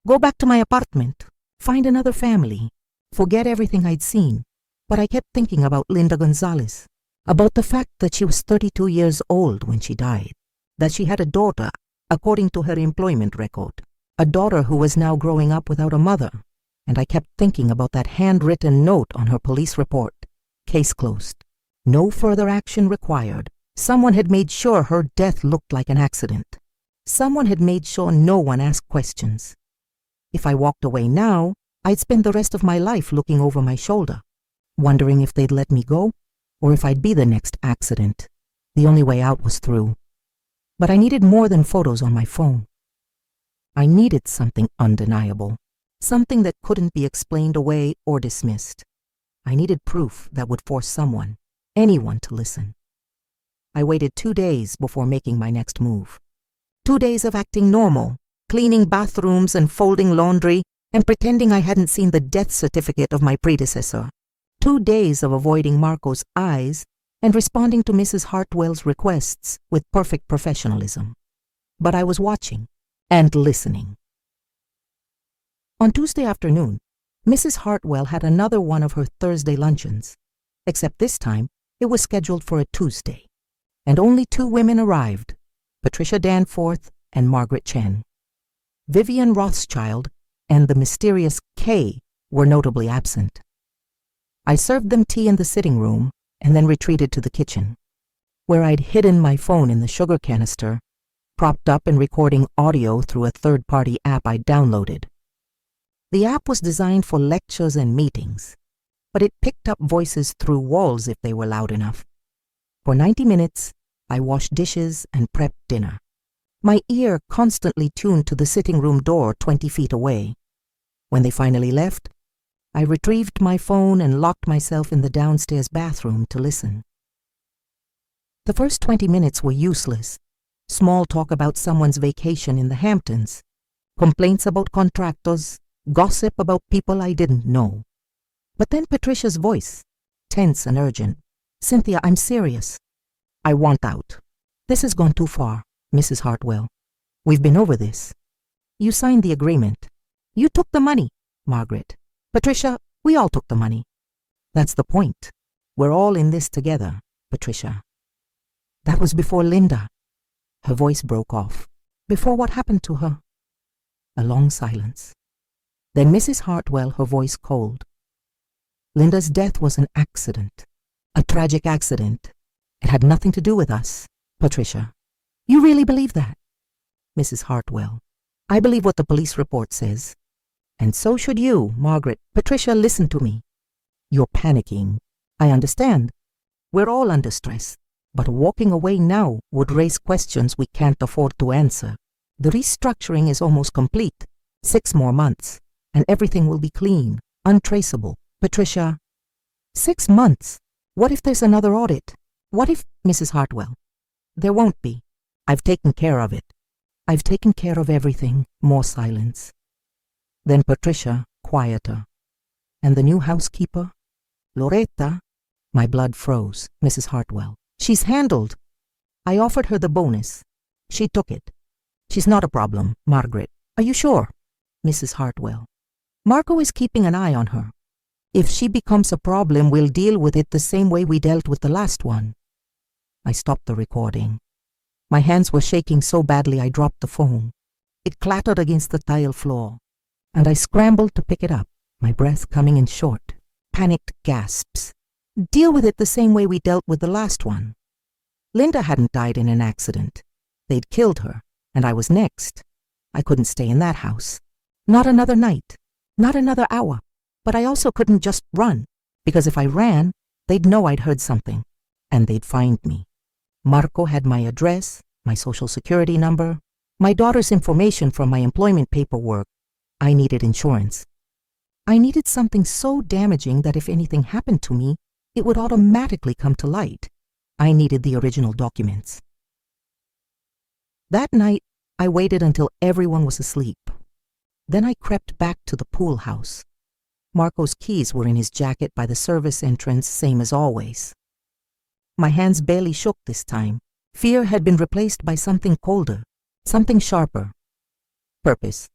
Go back to my apartment, find another family, forget everything I'd seen. But I kept thinking about Linda Gonzalez, about the fact that she was 32 years old when she died, that she had a daughter, according to her employment record, a daughter who was now growing up without a mother, and I kept thinking about that handwritten note on her police report. Case closed. No further action required. Someone had made sure her death looked like an accident. Someone had made sure no one asked questions. If I walked away now, I'd spend the rest of my life looking over my shoulder, wondering if they'd let me go, or if I'd be the next accident. The only way out was through. But I needed more than photos on my phone. I needed something undeniable, something that couldn't be explained away or dismissed. I needed proof that would force someone, anyone, to listen. I waited 2 days before making my next move. 2 days of acting normal, cleaning bathrooms and folding laundry, and pretending I hadn't seen the death certificate of my predecessor. 2 days of avoiding Marco's eyes and responding to Mrs. Hartwell's requests with perfect professionalism. But I was watching and listening. On Tuesday afternoon, Mrs. Hartwell had another one of her Thursday luncheons, except this time it was scheduled for a Tuesday, and only 2 women arrived, Patricia Danforth and Margaret Chen. Vivian Rothschild and the mysterious Kay were notably absent. I served them tea in the sitting room and then retreated to the kitchen, where I'd hidden my phone in the sugar canister, propped up and recording audio through a third-party app I'd downloaded. The app was designed for lectures and meetings, but it picked up voices through walls if they were loud enough. For 90 minutes, I washed dishes and prepped dinner, my ear constantly tuned to the sitting room door 20 feet away. When they finally left, I retrieved my phone and locked myself in the downstairs bathroom to listen. The first 20 minutes were useless. Small talk about someone's vacation in the Hamptons, complaints about contractors, gossip about people I didn't know. But then Patricia's voice, tense and urgent. "Cynthia, I'm serious. I want out. This has gone too far, Mrs. Hartwell. We've been over this. You signed the agreement. You took the money, Margaret. Patricia, we all took the money. That's the point. We're all in this together, Patricia." That was before Linda. Her voice broke off. Before what happened to her? A long silence. Then Mrs. Hartwell, her voice cold. "Linda's death was an accident. A tragic accident. It had nothing to do with us, Patricia." "You really believe that?" "Mrs. Hartwell, I believe what the police report says. And so should you, Margaret. Patricia, listen to me. You're panicking. I understand. We're all under stress. But walking away now would raise questions we can't afford to answer. The restructuring is almost complete. 6 more months, and everything will be clean, untraceable. Patricia, 6 months? What if there's another audit? What if, Mrs. Hartwell? There won't be. I've taken care of it. I've taken care of everything." More silence. Then Patricia, quieter. "And the new housekeeper? Loretta?" My blood froze. "Mrs. Hartwell. She's handled. I offered her the bonus. She took it. She's not a problem, Margaret. Are you sure?" "Mrs. Hartwell. Marco is keeping an eye on her. If she becomes a problem, we'll deal with it the same way we dealt with the last one." I stopped the recording. My hands were shaking so badly I dropped the phone. It clattered against the tile floor, and I scrambled to pick it up, my breath coming in short, panicked gasps. Deal with it the same way we dealt with the last one. Linda hadn't died in an accident. They'd killed her, and I was next. I couldn't stay in that house. Not another night, not another hour. But I also couldn't just run, because if I ran, they'd know I'd heard something, and they'd find me. Marco had my address, my social security number, my daughter's information from my employment paperwork. I needed insurance. I needed something so damaging that if anything happened to me, it would automatically come to light. I needed the original documents. That night, I waited until everyone was asleep. Then I crept back to the pool house. Marco's keys were in his jacket by the service entrance, same as always. My hands barely shook this time. Fear had been replaced by something colder, something sharper. Purpose.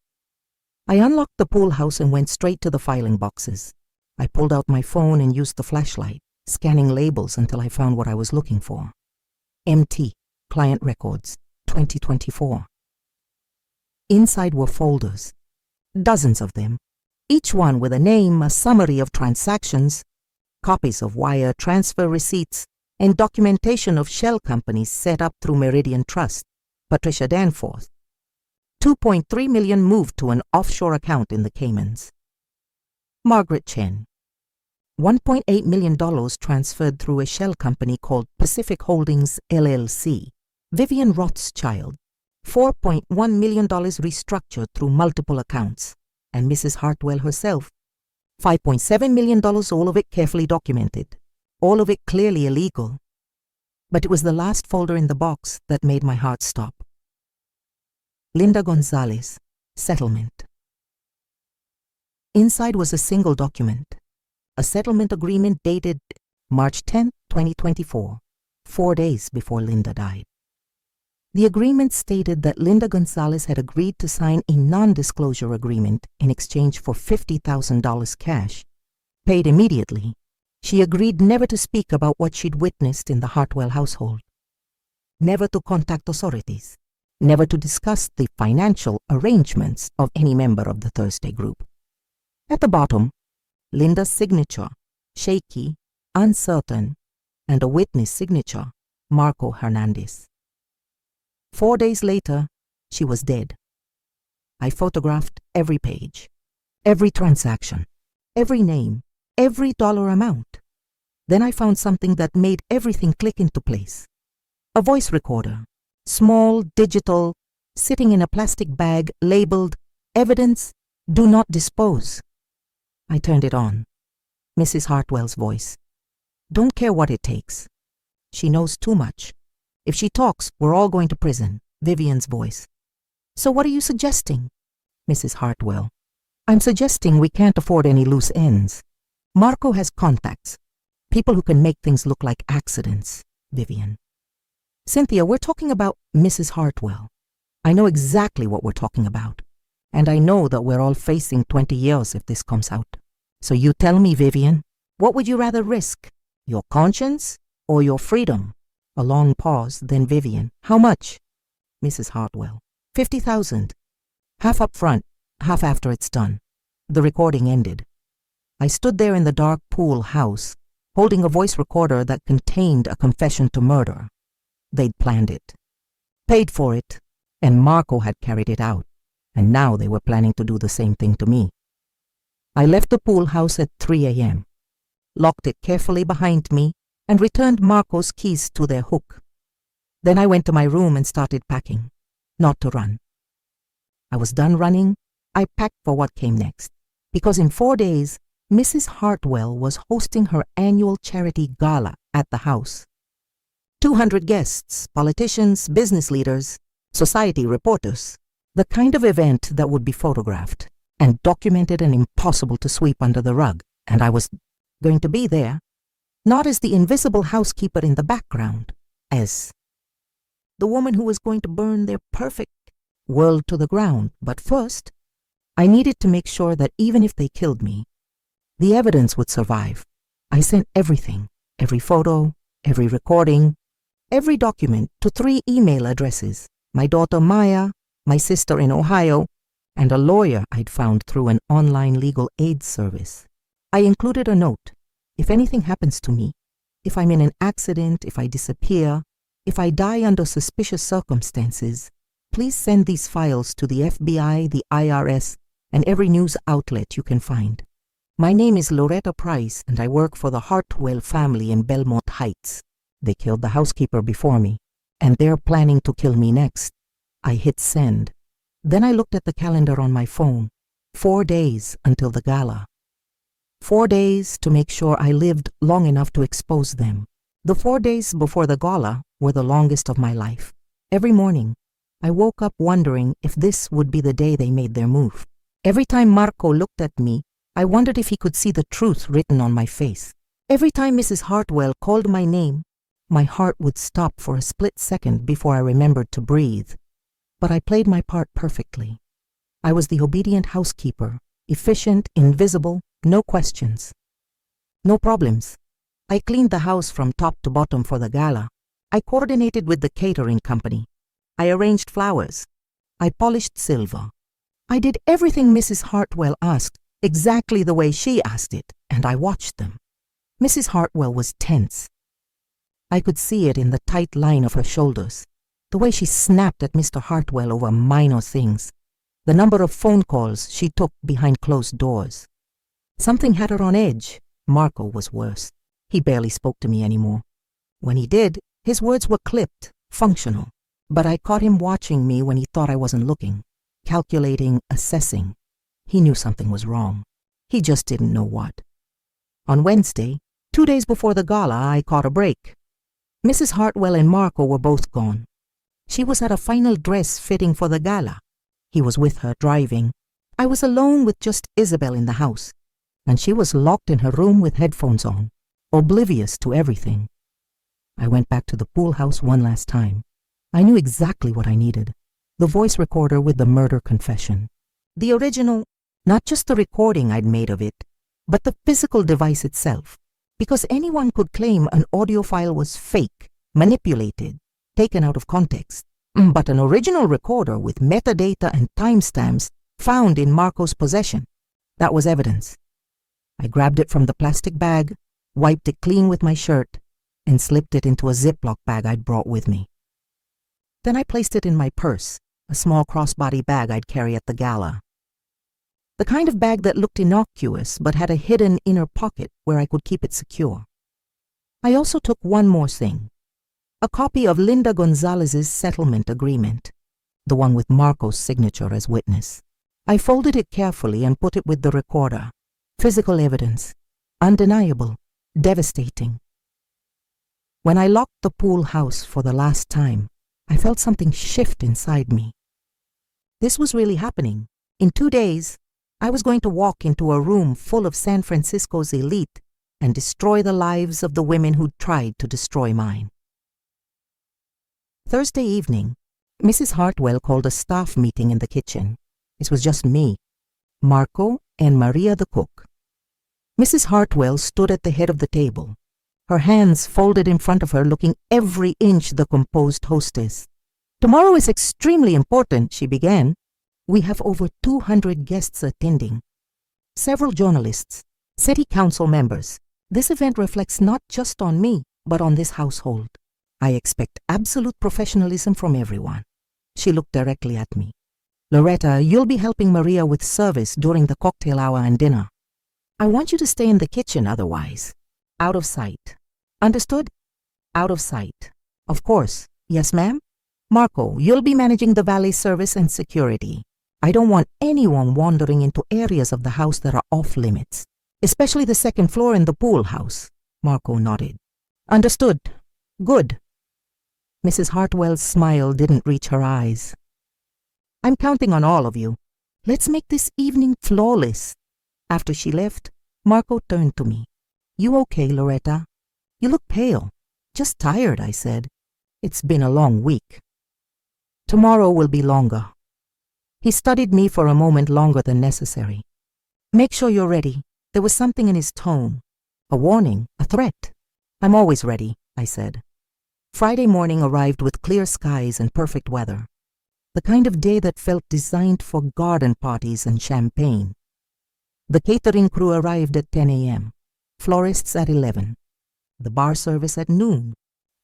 I unlocked the pool house and went straight to the filing boxes. I pulled out my phone and used the flashlight, scanning labels until I found what I was looking for. MT, Client Records, 2024. Inside were folders, dozens of them, each one with a name, a summary of transactions, copies of wire transfer receipts, and documentation of shell companies set up through Meridian Trust, Patricia Danforth. $2.3 million moved to an offshore account in the Caymans. Margaret Chen. $1.8 million transferred through a shell company called Pacific Holdings, LLC. Vivian Rothschild. $4.1 million restructured through multiple accounts. And Mrs. Hartwell herself. $5.7 million, all of it carefully documented. All of it clearly illegal. But it was the last folder in the box that made my heart stop. Linda Gonzalez, Settlement. Inside was a single document. A settlement agreement dated March 10, 2024, 4 days before Linda died. The agreement stated that Linda Gonzalez had agreed to sign a non-disclosure agreement in exchange for $50,000 cash, paid immediately. She agreed never to speak about what she'd witnessed in the Hartwell household, never to contact authorities, never to discuss the financial arrangements of any member of the Thursday group. At the bottom, Linda's signature, shaky, uncertain, and a witness signature, Marco Hernandez. 4 days later, she was dead. I photographed every page, every transaction, every name, every dollar amount. Then I found something that made everything click into place. A voice recorder, small, digital, sitting in a plastic bag labeled Evidence, Do Not Dispose. I turned it on. Mrs. Hartwell's voice. Don't care what it takes. She knows too much. If she talks, we're all going to prison. Vivian's voice. So what are you suggesting? Mrs. Hartwell. I'm suggesting we can't afford any loose ends. Marco has contacts. People who can make things look like accidents. Vivian. Cynthia, we're talking about Mrs. Hartwell. I know exactly what we're talking about. And I know that we're all facing 20 years if this comes out. So you tell me, Vivian, what would you rather risk? Your conscience or your freedom? A long pause, then Vivian. How much? Mrs. Hartwell. 50,000. Half up front, half after it's done. The recording ended. I stood there in the dark pool house, holding a voice recorder that contained a confession to murder. They'd planned it, paid for it, and Marco had carried it out, and now they were planning to do the same thing to me. I left the pool house at 3 a.m., locked it carefully behind me, and returned Marco's keys to their hook. Then I went to my room and started packing, not to run. I was done running. I packed for what came next, because in 4 days, Mrs. Hartwell was hosting her annual charity gala at the house. 200 guests, politicians, business leaders, society reporters, the kind of event that would be photographed and documented and impossible to sweep under the rug, and I was going to be there. Not as the invisible housekeeper in the background, as the woman who was going to burn their perfect world to the ground. But first, I needed to make sure that even if they killed me, the evidence would survive. I sent everything, every photo, every recording, every document to 3 email addresses, my daughter Maya, my sister in Ohio, and a lawyer I'd found through an online legal aid service. I included a note. If anything happens to me, if I'm in an accident, if I disappear, if I die under suspicious circumstances, please send these files to the FBI, the IRS, and every news outlet you can find. My name is Loretta Price, and I work for the Hartwell family in Belmont Heights. They killed the housekeeper before me, and they're planning to kill me next. I hit send. Then I looked at the calendar on my phone. 4 days until the gala. 4 days to make sure I lived long enough to expose them. The 4 days before the gala were the longest of my life. Every morning, I woke up wondering if this would be the day they made their move. Every time Marco looked at me, I wondered if he could see the truth written on my face. Every time Mrs. Hartwell called my name, my heart would stop for a split second before I remembered to breathe. But I played my part perfectly. I was the obedient housekeeper, efficient, invisible, no questions. No problems. I cleaned the house from top to bottom for the gala. I coordinated with the catering company. I arranged flowers. I polished silver. I did everything Mrs. Hartwell asked, exactly the way she asked it, and I watched them. Mrs. Hartwell was tense. I could see it in the tight line of her shoulders, the way she snapped at Mr. Hartwell over minor things, the number of phone calls she took behind closed doors. Something had her on edge. Marco was worse. He barely spoke to me anymore. When he did, his words were clipped, functional. But I caught him watching me when he thought I wasn't looking, calculating, assessing. He knew something was wrong. He just didn't know what. On Wednesday, 2 days before the gala, I caught a break. Mrs. Hartwell and Marco were both gone. She was at a final dress fitting for the gala. He was with her driving. I was alone with just Isabel in the house, and she was locked in her room with headphones on, oblivious to everything. I went back to the pool house one last time. I knew exactly what I needed. The voice recorder with the murder confession. The original, not just the recording I'd made of it, but the physical device itself. Because anyone could claim an audio file was fake, manipulated, taken out of context. But an original recorder with metadata and timestamps found in Marco's possession, that was evidence. I grabbed it from the plastic bag, wiped it clean with my shirt, and slipped it into a Ziploc bag I'd brought with me. Then I placed it in my purse, a small crossbody bag I'd carry at the gala. The kind of bag that looked innocuous but had a hidden inner pocket where I could keep it secure. I also took one more thing. A copy of Linda Gonzalez's settlement agreement, the one with Marco's signature as witness. I folded it carefully and put it with the recorder. Physical evidence. Undeniable. Devastating. When I locked the pool house for the last time, I felt something shift inside me. This was really happening. In 2 days, I was going to walk into a room full of San Francisco's elite and destroy the lives of the women who'd tried to destroy mine. Thursday evening, Mrs. Hartwell called a staff meeting in the kitchen. It was just me, Marco, and Maria the cook. Mrs. Hartwell stood at the head of the table, her hands folded in front of her, looking every inch the composed hostess. "Tomorrow is extremely important," she began. "We have over 200 guests attending. Several journalists, city council members. This event reflects not just on me, but on this household. I expect absolute professionalism from everyone." She looked directly at me. "Loretta, you'll be helping Maria with service during the cocktail hour and dinner. I want you to stay in the kitchen otherwise. Out of sight. Understood? Out of sight. Of course. Yes, ma'am? Marco, you'll be managing the valet service and security. I don't want anyone wandering into areas of the house that are off limits, especially the second floor in the pool house." Marco nodded. "Understood. Good." Mrs. Hartwell's smile didn't reach her eyes. "I'm counting on all of you. Let's make this evening flawless." After she left, Marco turned to me. "You okay, Loretta? You look pale." "Just tired," I said. "It's been a long week." "Tomorrow will be longer." He studied me for a moment longer than necessary. "Make sure you're ready." There was something in his tone. A warning, a threat. "I'm always ready," I said. Friday morning arrived with clear skies and perfect weather. The kind of day that felt designed for garden parties and champagne. The catering crew arrived at 10 a.m., florists at 11, the bar service at noon.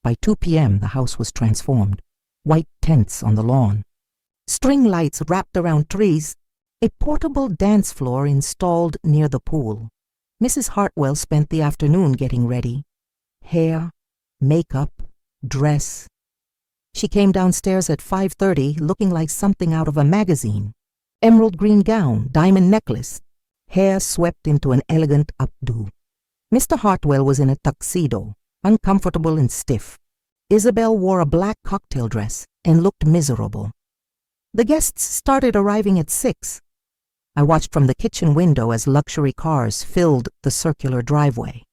By 2 p.m. the house was transformed. White tents on the lawn, string lights wrapped around trees, a portable dance floor installed near the pool. Mrs. Hartwell spent the afternoon getting ready. Hair, makeup, dress. She came downstairs at 5:30 looking like something out of a magazine. Emerald green gown, diamond necklace, hair swept into an elegant updo. Mr. Hartwell was in a tuxedo, uncomfortable and stiff. Isabel wore a black cocktail dress and looked miserable. The guests started arriving at 6. I watched from the kitchen window as luxury cars filled the circular driveway.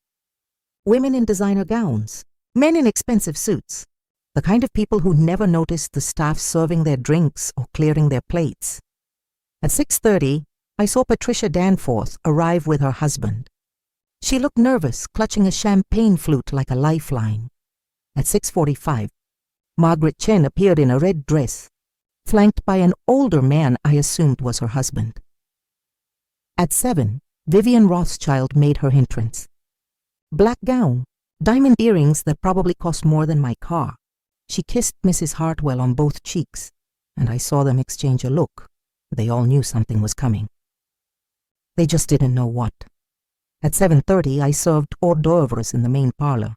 Women in designer gowns, men in expensive suits, the kind of people who never noticed the staff serving their drinks or clearing their plates. At 6:30, I saw Patricia Danforth arrive with her husband. She looked nervous, clutching a champagne flute like a lifeline. At 6:45, Margaret Chen appeared in a red dress, flanked by an older man I assumed was her husband. At 7, Vivian Rothschild made her entrance. Black gown, diamond earrings that probably cost more than my car. She kissed Mrs. Hartwell on both cheeks, and I saw them exchange a look. They all knew something was coming. They just didn't know what. At 7:30, I served hors d'oeuvres in the main parlor.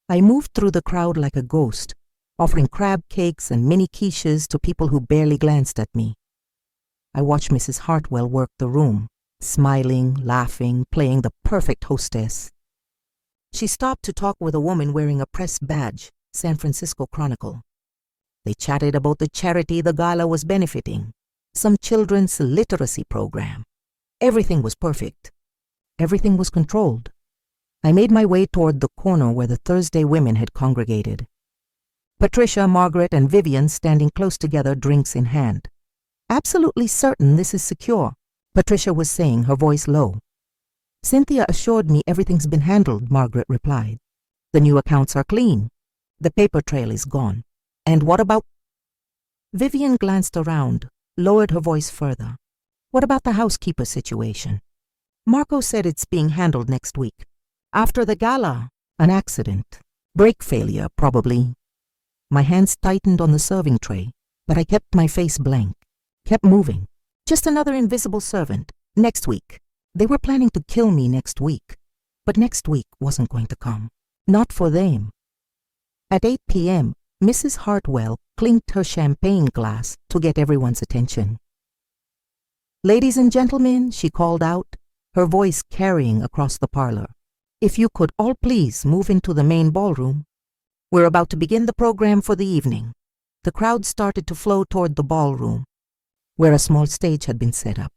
I moved through the crowd like a ghost, offering crab cakes and mini quiches to people who barely glanced at me. I watched Mrs. Hartwell work the room, smiling, laughing, playing the perfect hostess. She stopped to talk with a woman wearing a press badge, San Francisco Chronicle. They chatted about the charity the gala was benefiting, some children's literacy program. Everything was perfect. Everything was controlled. I made my way toward the corner where the Thursday women had congregated. Patricia, Margaret, and Vivian standing close together, drinks in hand. Absolutely certain this is secure, Patricia was saying, her voice low. Cynthia assured me everything's been handled, Margaret replied. The new accounts are clean. The paper trail is gone. And what about... Vivian glanced around, lowered her voice further. What about the housekeeper situation? Marco said it's being handled next week. After the gala, an accident. Brake failure, probably. My hands tightened on the serving tray, but I kept my face blank, kept moving. Just another invisible servant. Next week. They were planning to kill me next week, but next week wasn't going to come. Not for them. At 8 p.m., Mrs. Hartwell clinked her champagne glass to get everyone's attention. Ladies and gentlemen, she called out, her voice carrying across the parlor. If you could all please move into the main ballroom. We're about to begin the program for the evening. The crowd started to flow toward the ballroom, where a small stage had been set up.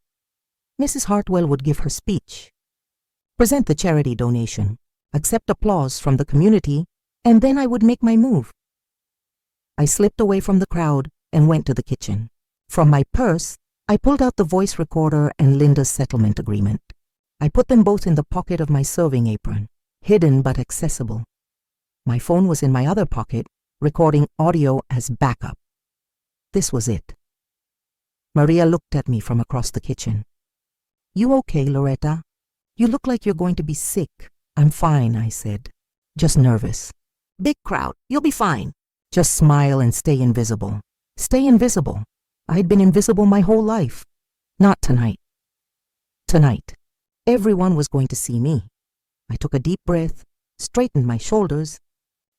Mrs. Hartwell would give her speech, present the charity donation, accept applause from the community, and then I would make my move. I slipped away from the crowd and went to the kitchen. From my purse, I pulled out the voice recorder and Linda's settlement agreement. I put them both in the pocket of my serving apron, hidden but accessible. My phone was in my other pocket, recording audio as backup. This was it. Maria looked at me from across the kitchen. You okay, Loretta? You look like you're going to be sick. I'm fine, I said. Just nervous. Big crowd, you'll be fine. Just smile and stay invisible. Stay invisible. I'd been invisible my whole life. Not tonight. Tonight, everyone was going to see me. I took a deep breath, straightened my shoulders,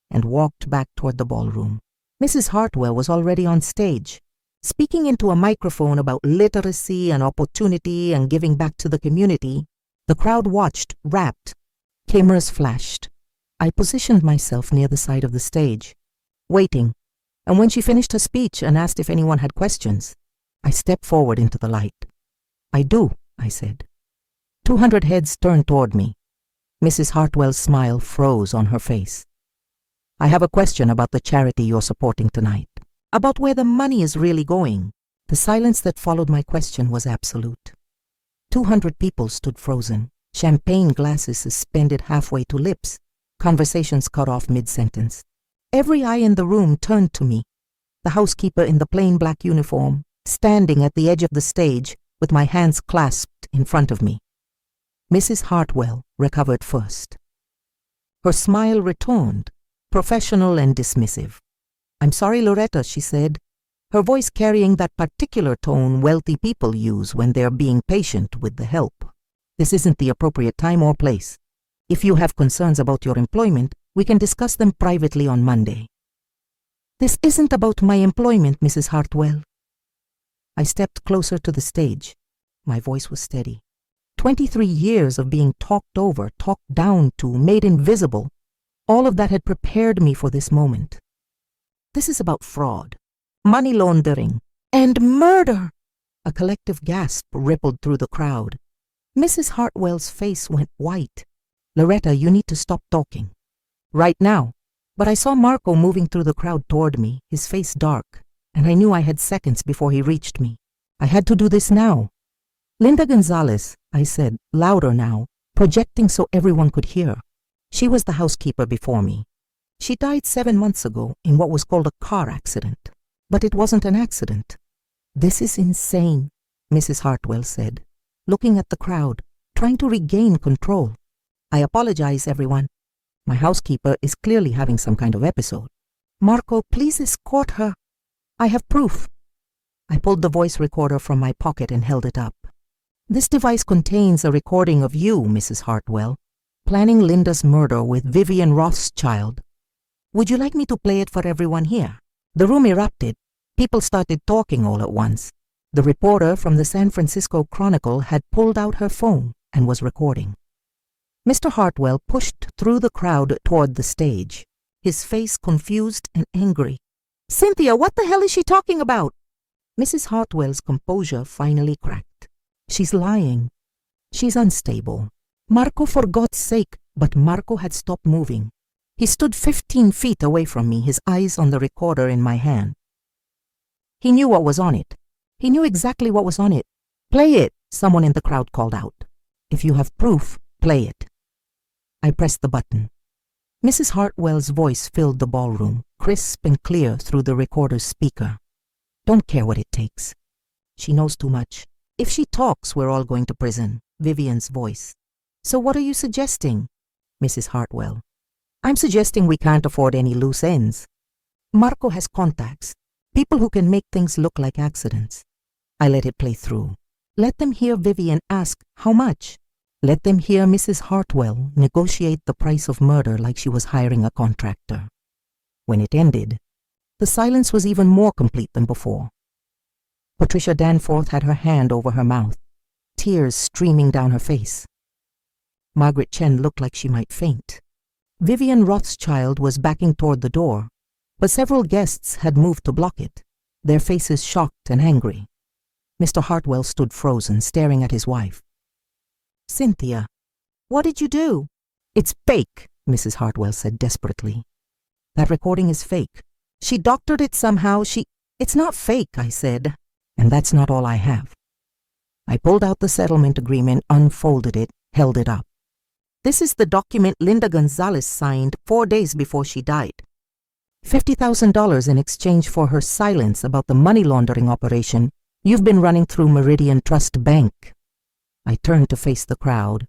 and walked back toward the ballroom. Mrs. Hartwell was already on stage, speaking into a microphone about literacy and opportunity and giving back to the community. The crowd watched, rapt. Cameras flashed. I positioned myself near the side of the stage, waiting, and when she finished her speech and asked if anyone had questions, I stepped forward into the light. I do, I said. 200 heads turned toward me. Mrs. Hartwell's smile froze on her face. I have a question about the charity you're supporting tonight, about where the money is really going. The silence that followed my question was absolute. 200 people stood frozen, champagne glasses suspended halfway to lips, conversations cut off mid-sentence. Every eye in the room turned to me, the housekeeper in the plain black uniform, standing at the edge of the stage with my hands clasped in front of me. Mrs. Hartwell recovered first. Her smile returned, professional and dismissive. "I'm sorry, Loretta," she said, her voice carrying that particular tone wealthy people use when they're being patient with the help. "This isn't the appropriate time or place. If you have concerns about your employment, we can discuss them privately on Monday." "This isn't about my employment, Mrs. Hartwell." I stepped closer to the stage. My voice was steady. 23 years of being talked over, talked down to, made invisible, all of that had prepared me for this moment. "This is about fraud, money laundering, and murder!" A collective gasp rippled through the crowd. Mrs. Hartwell's face went white. "Loretta, you need to stop talking. Right now." But I saw Marco moving through the crowd toward me, his face dark, and I knew I had seconds before he reached me. I had to do this now. "Linda Gonzalez," I said, louder now, projecting so everyone could hear. "She was the housekeeper before me. She died 7 months ago in what was called a car accident. But it wasn't an accident." "This is insane," Mrs. Hartwell said, looking at the crowd, trying to regain control. "I apologize, everyone. My housekeeper is clearly having some kind of episode. Marco, please escort her. I have proof." I pulled the voice recorder from my pocket and held it up. "This device contains a recording of you, Mrs. Hartwell, planning Linda's murder with Vivian Rothschild. Would you like me to play it for everyone here?" The room erupted. People started talking all at once. The reporter from the San Francisco Chronicle had pulled out her phone and was recording. Mr. Hartwell pushed through the crowd toward the stage, his face confused and angry. "Cynthia, what the hell is she talking about?" Mrs. Hartwell's composure finally cracked. "She's lying. She's unstable. Marco, for God's sake." But Marco had stopped moving. He stood 15 feet away from me, his eyes on the recorder in my hand. He knew what was on it. He knew exactly what was on it. "Play it," someone in the crowd called out. "If you have proof, play it." I pressed the button. Mrs. Hartwell's voice filled the ballroom, crisp and clear through the recorder's speaker. "Don't care what it takes. She knows too much. If she talks, we're all going to prison." Vivian's voice. "So what are you suggesting?" Mrs. Hartwell. "I'm suggesting we can't afford any loose ends. Marco has contacts, people who can make things look like accidents." I let it play through. Let them hear Vivian ask, "How much?" Let them hear Mrs. Hartwell negotiate the price of murder like she was hiring a contractor. When it ended, the silence was even more complete than before. Patricia Danforth had her hand over her mouth, tears streaming down her face. Margaret Chen looked like she might faint. Vivian Rothschild was backing toward the door, but several guests had moved to block it, their faces shocked and angry. Mr. Hartwell stood frozen, staring at his wife. "Cynthia, what did you do?" "It's fake," Mrs. Hartwell said desperately. "That recording is fake. She doctored it somehow. It's not fake," I said. "And that's not all I have." I pulled out the settlement agreement, unfolded it, held it up. "This is the document Linda Gonzalez signed 4 days before she died. $50,000 in exchange for her silence about the money laundering operation you've been running through Meridian Trust Bank." I turned to face the crowd,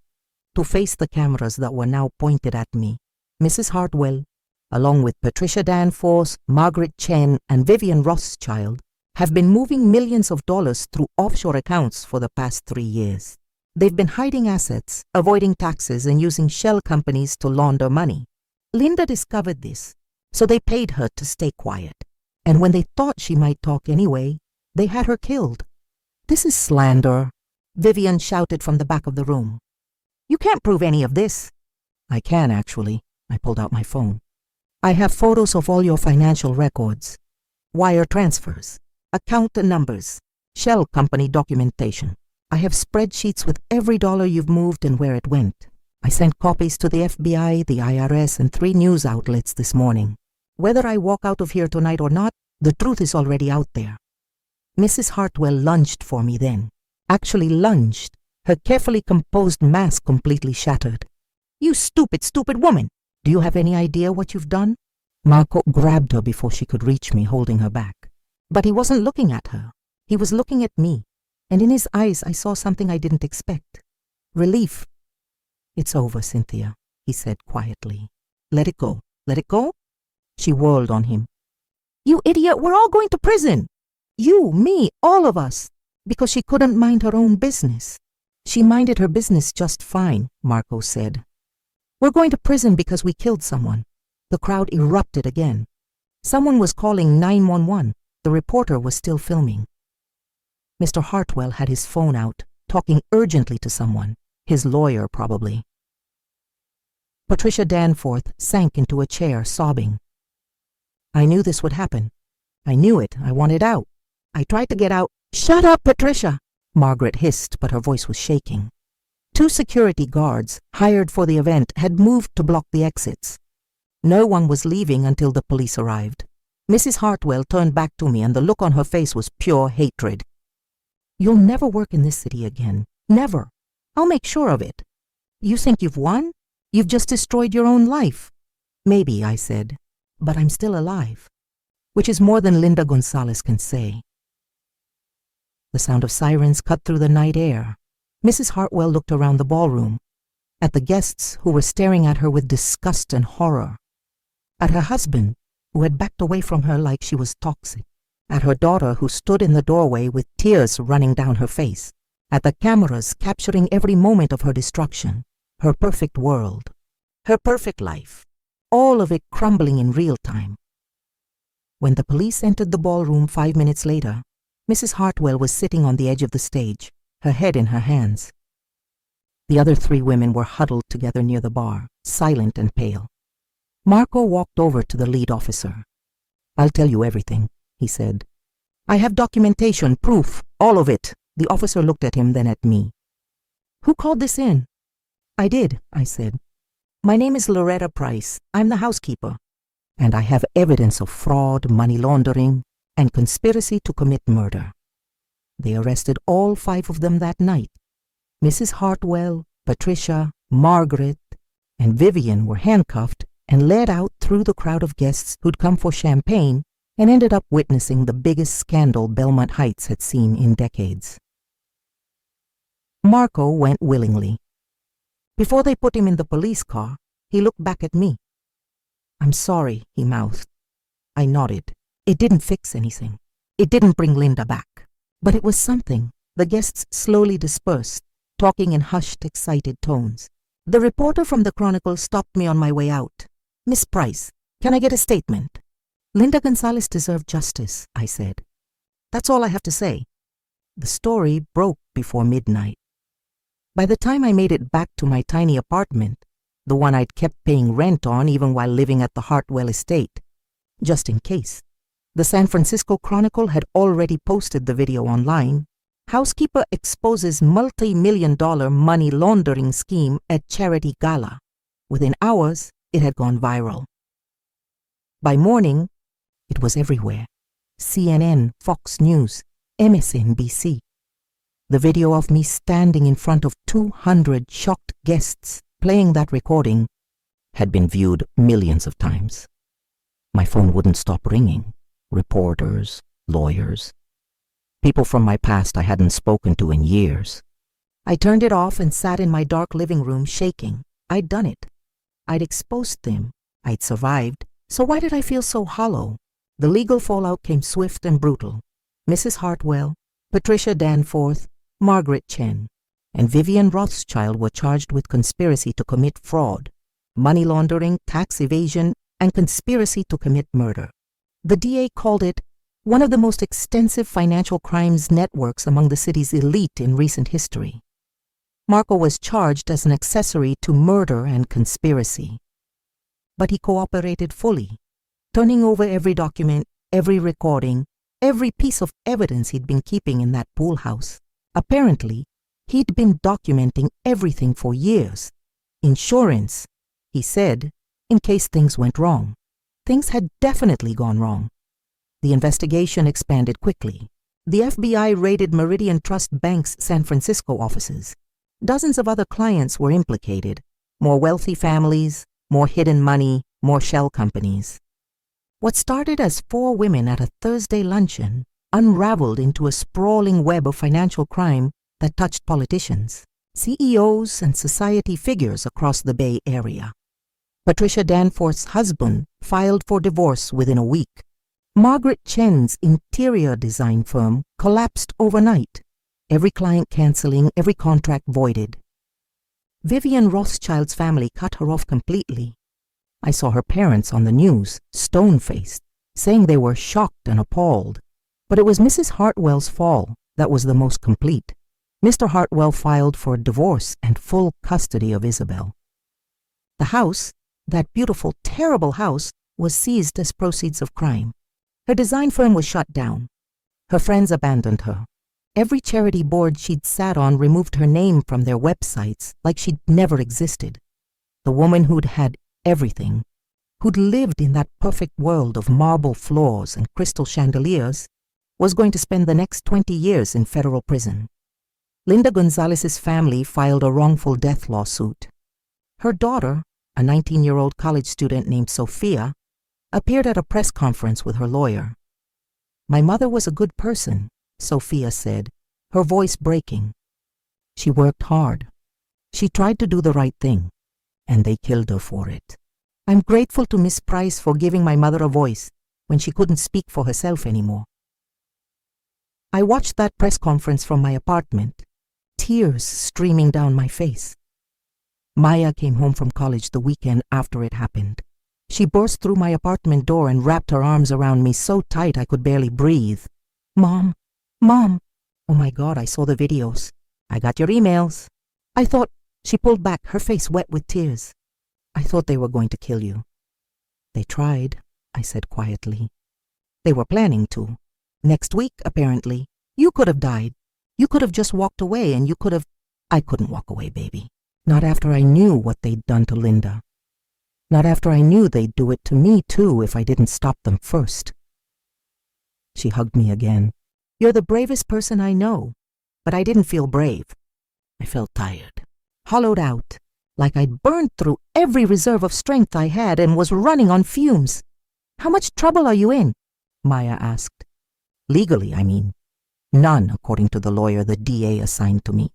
to face the cameras that were now pointed at me. Mrs. Hartwell, along with Patricia Danforth, Margaret Chen, and Vivian Rothschild, have been moving millions of dollars through offshore accounts for the past 3 years. They've been hiding assets, avoiding taxes, and using shell companies to launder money. Linda discovered this, so they paid her to stay quiet. And when they thought she might talk anyway, they had her killed. "This is slander," Vivian shouted from the back of the room. "You can't prove any of this." "I can, actually." I pulled out my phone. "I have photos of all your financial records, wire transfers, account numbers, shell company documentation. I have spreadsheets with every dollar you've moved and where it went. I sent copies to the FBI, the IRS, and 3 news outlets this morning. Whether I walk out of here tonight or not, the truth is already out there." Mrs. Hartwell lunged for me then. Actually lunged, her carefully composed mask completely shattered. "You stupid, stupid woman! Do you have any idea what you've done? Marco grabbed her before she could reach me, holding her back. But he wasn't looking at her. He was looking at me, and in his eyes I saw something I didn't expect. Relief. "It's over, Cynthia," he said quietly. "Let it go. Let it go?" She whirled on him. "You idiot, we're all going to prison. You, me, all of us." Because she couldn't mind her own business. "She minded her business just fine," Marco said. "We're going to prison because we killed someone." The crowd erupted again. Someone was calling 911. The reporter was still filming. Mr. Hartwell had his phone out, talking urgently to someone, his lawyer probably. Patricia Danforth sank into a chair, sobbing. "I knew this would happen. I knew it. I wanted out. I tried to get out." "Shut up, Patricia!" Margaret hissed, but her voice was shaking. 2 security guards, hired for the event, had moved to block the exits. No one was leaving until the police arrived. Mrs. Hartwell turned back to me, and the look on her face was pure hatred. "You'll never work in this city again. Never. I'll make sure of it. You think you've won? You've just destroyed your own life." "Maybe," I said, "but I'm still alive." Which is more than Linda Gonzalez can say. The sound of sirens cut through the night air. Mrs. Hartwell looked around the ballroom, at the guests who were staring at her with disgust and horror, at her husband, who had backed away from her like she was toxic, at her daughter who stood in the doorway with tears running down her face, at the cameras capturing every moment of her destruction, her perfect world, her perfect life, all of it crumbling in real time. When the police entered the ballroom 5 minutes later, Mrs. Hartwell was sitting on the edge of the stage, her head in her hands. The other 3 women were huddled together near the bar, silent and pale. Marco walked over to the lead officer. "I'll tell you everything," he said. "I have documentation, proof, all of it." The officer looked at him, then at me. "Who called this in?" "I did," I said. "My name is Loretta Price. I'm the housekeeper. And I have evidence of fraud, money laundering, and conspiracy to commit murder." They arrested all 5 of them that night. Mrs. Hartwell, Patricia, Margaret, and Vivian were handcuffed and led out through the crowd of guests who'd come for champagne and ended up witnessing the biggest scandal Belmont Heights had seen in decades. Marco went willingly. Before they put him in the police car, he looked back at me. "I'm sorry," he mouthed. I nodded. It didn't fix anything. It didn't bring Linda back. But it was something. The guests slowly dispersed, talking in hushed, excited tones. The reporter from the Chronicle stopped me on my way out. "Miss Price, can I get a statement?" "Linda Gonzalez deserved justice," I said. "That's all I have to say." The story broke before midnight. By the time I made it back to my tiny apartment, the one I'd kept paying rent on even while living at the Hartwell estate, just in case, the San Francisco Chronicle had already posted the video online. "Housekeeper exposes multi-million-dollar money laundering scheme at charity gala." Within hours, it had gone viral. By morning, it was everywhere. CNN, Fox News, MSNBC. The video of me standing in front of 200 shocked guests playing that recording had been viewed millions of times. My phone wouldn't stop ringing. Reporters, lawyers, people from my past I hadn't spoken to in years. I turned it off and sat in my dark living room shaking. I'd done it. I'd exposed them. I'd survived. So why did I feel so hollow? The legal fallout came swift and brutal. Mrs. Hartwell, Patricia Danforth, Margaret Chen, and Vivian Rothschild were charged with conspiracy to commit fraud, money laundering, tax evasion, and conspiracy to commit murder. The DA called it one of the most extensive financial crimes networks among the city's elite in recent history. Marco was charged as an accessory to murder and conspiracy. But he cooperated fully, turning over every document, every recording, every piece of evidence he'd been keeping in that pool house. Apparently, he'd been documenting everything for years. Insurance, he said, in case things went wrong. Things had definitely gone wrong. The investigation expanded quickly. The FBI raided Meridian Trust Bank's San Francisco offices. Dozens of other clients were implicated. More wealthy families, more hidden money, more shell companies. What started as 4 women at a Thursday luncheon unraveled into a sprawling web of financial crime that touched politicians, CEOs, and society figures across the Bay Area. Patricia Danforth's husband filed for divorce within a week. Margaret Chen's interior design firm collapsed overnight, every client canceling, every contract voided. Vivian Rothschild's family cut her off completely. I saw her parents on the news, stone-faced, saying they were shocked and appalled. But it was Mrs. Hartwell's fall that was the most complete. Mr. Hartwell filed for divorce and full custody of Isabel. The house, that beautiful, terrible house, was seized as proceeds of crime. Her design firm was shut down. Her friends abandoned her. Every charity board she'd sat on removed her name from their websites like she'd never existed. The woman who'd had everything, who'd lived in that perfect world of marble floors and crystal chandeliers, was going to spend the next 20 years in federal prison. Linda Gonzalez's family filed a wrongful death lawsuit. Her daughter, a 19-year-old college student named Sophia, appeared at a press conference with her lawyer. "My mother was a good person," Sophia said, her voice breaking. "She worked hard. She tried to do the right thing, and they killed her for it. I'm grateful to Miss Price for giving my mother a voice when she couldn't speak for herself anymore." I watched that press conference from my apartment, tears streaming down my face. Maya came home from college the weekend after it happened. She burst through my apartment door and wrapped her arms around me so tight I could barely breathe. "Mom, Mom." "Oh my God, I saw the videos. I got your emails. I thought," she pulled back, her face wet with tears, "I thought they were going to kill you." "They tried," I said quietly. "They were planning to. Next week, apparently. You could have died. You could have just walked away, and you could have—" "I couldn't walk away, baby. Not after I knew what they'd done to Linda. Not after I knew they'd do it to me, too, if I didn't stop them first." She hugged me again. "You're the bravest person I know." But I didn't feel brave. I felt tired, hollowed out, like I'd burned through every reserve of strength I had and was running on fumes. "How much trouble are you in?" Maya asked. "Legally, I mean. None, according to the lawyer the DA assigned to me.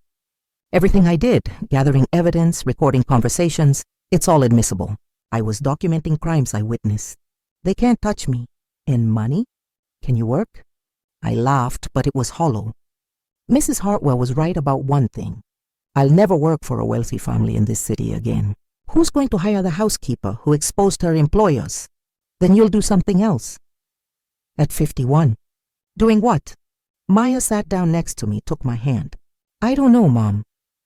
Everything I did, gathering evidence, recording conversations, it's all admissible. I was documenting crimes I witnessed. They can't touch me. And money? Can you work?" I laughed, but it was hollow. Mrs. Hartwell was right about one thing. I'll never work for a wealthy family in this city again. Who's going to hire the housekeeper who exposed her employers? Then you'll do something else. At 51. Doing what? Maya sat down next to me, took my hand. "I don't know, Mom,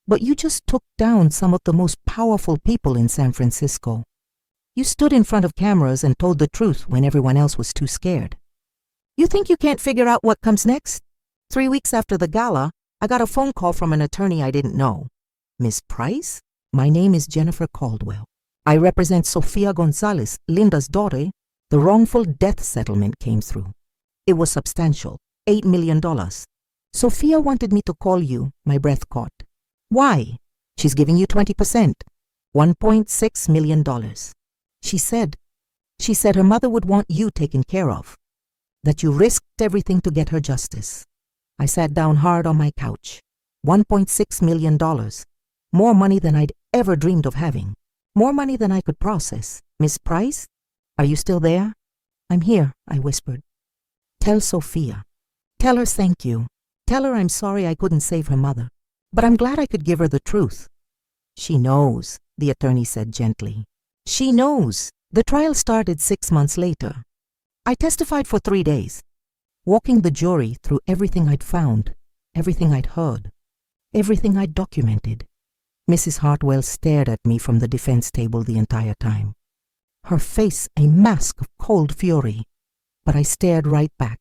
but you just took down some of the most powerful people in San Francisco. You stood in front of cameras and told the truth when everyone else was too scared. You think you can't figure out what comes next?" 3 weeks after the gala, I got a phone call from an attorney I didn't know. "Miss Price? My name is Jennifer Caldwell. I represent Sofia Gonzalez, Linda's daughter. The wrongful death settlement came through. It was substantial, $8 million. Sofia wanted me to call you," my breath caught. "Why?" "She's giving you 20%, $1.6 million. She said her mother would want you taken care of, that you risked everything to get her justice." I sat down hard on my couch. $1.6 million. More money than I'd ever dreamed of having. More money than I could process. "Miss Price? Are you still there?" "I'm here," I whispered. "Tell Sophia. Tell her thank you. Tell her I'm sorry I couldn't save her mother. But I'm glad I could give her the truth." "She knows," the attorney said gently. "She knows." The trial started 6 months later. I testified for 3 days, walking the jury through everything I'd found, everything I'd heard, everything I'd documented. Mrs. Hartwell stared at me from the defense table the entire time, her face a mask of cold fury. But I stared right back,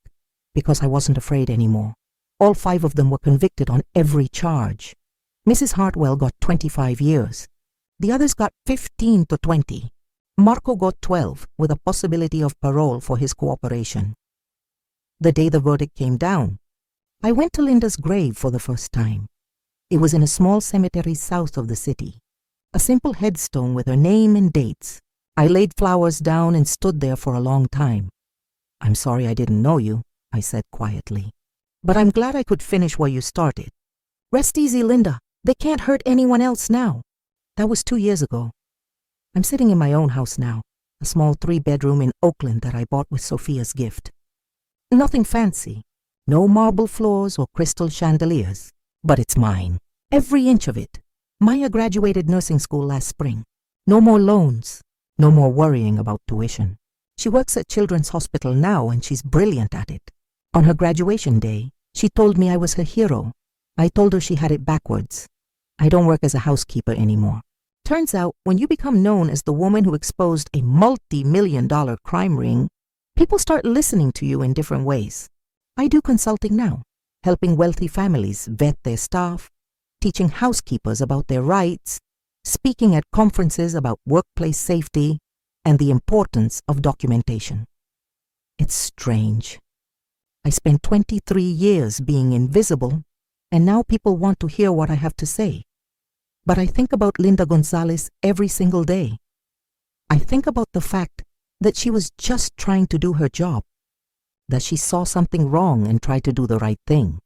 because I wasn't afraid anymore. All 5 of them were convicted on every charge. Mrs. Hartwell got 25 years. The others got 15 to 20. Marco got 12, with a possibility of parole for his cooperation. The day the verdict came down, I went to Linda's grave for the first time. It was in a small cemetery south of the city. A simple headstone with her name and dates. I laid flowers down and stood there for a long time. "I'm sorry I didn't know you," I said quietly. "But I'm glad I could finish where you started. Rest easy, Linda. They can't hurt anyone else now." That was 2 years ago. I'm sitting in my own house now, a small 3-bedroom in Oakland that I bought with Sophia's gift. Nothing fancy, no marble floors or crystal chandeliers, but it's mine, every inch of it. Maya graduated nursing school last spring. No more loans, no more worrying about tuition. She works at Children's Hospital now and she's brilliant at it. On her graduation day, she told me I was her hero. I told her she had it backwards. I don't work as a housekeeper anymore. Turns out, when you become known as the woman who exposed a multi-million-dollar crime ring, people start listening to you in different ways. I do consulting now, helping wealthy families vet their staff, teaching housekeepers about their rights, speaking at conferences about workplace safety, and the importance of documentation. It's strange. I spent 23 years being invisible, and now people want to hear what I have to say. But I think about Linda Gonzalez every single day. I think about the fact that she was just trying to do her job, that she saw something wrong and tried to do the right thing,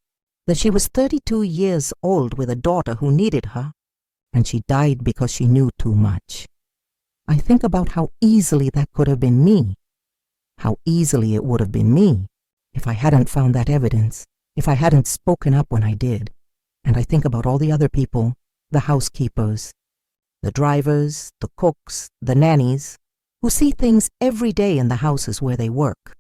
that she was 32 years old with a daughter who needed her, and she died because she knew too much. I think about how easily that could have been me, how easily it would have been me if I hadn't found that evidence, if I hadn't spoken up when I did. And I think about all the other people, the housekeepers, the drivers, the cooks, the nannies, who see things every day in the houses where they work.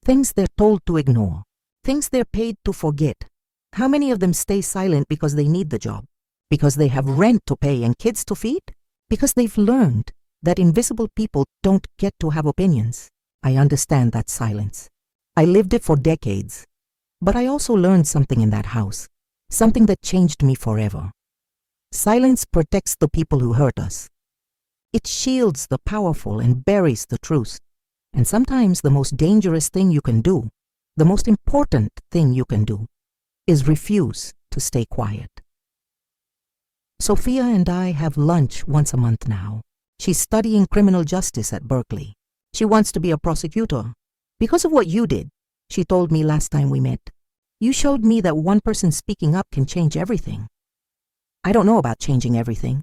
Things they're told to ignore, things they're paid to forget. How many of them stay silent because they need the job? Because they have rent to pay and kids to feed? Because they've learned that invisible people don't get to have opinions. I understand that silence. I lived it for decades. But I also learned something in that house, something that changed me forever. Silence protects the people who hurt us. It shields the powerful and buries the truth. And sometimes the most dangerous thing you can do, the most important thing you can do, is refuse to stay quiet. Sophia and I have lunch once a month now. She's studying criminal justice at Berkeley. She wants to be a prosecutor. Because of what you did, she told me last time we met. You showed me that one person speaking up can change everything. I don't know about changing everything,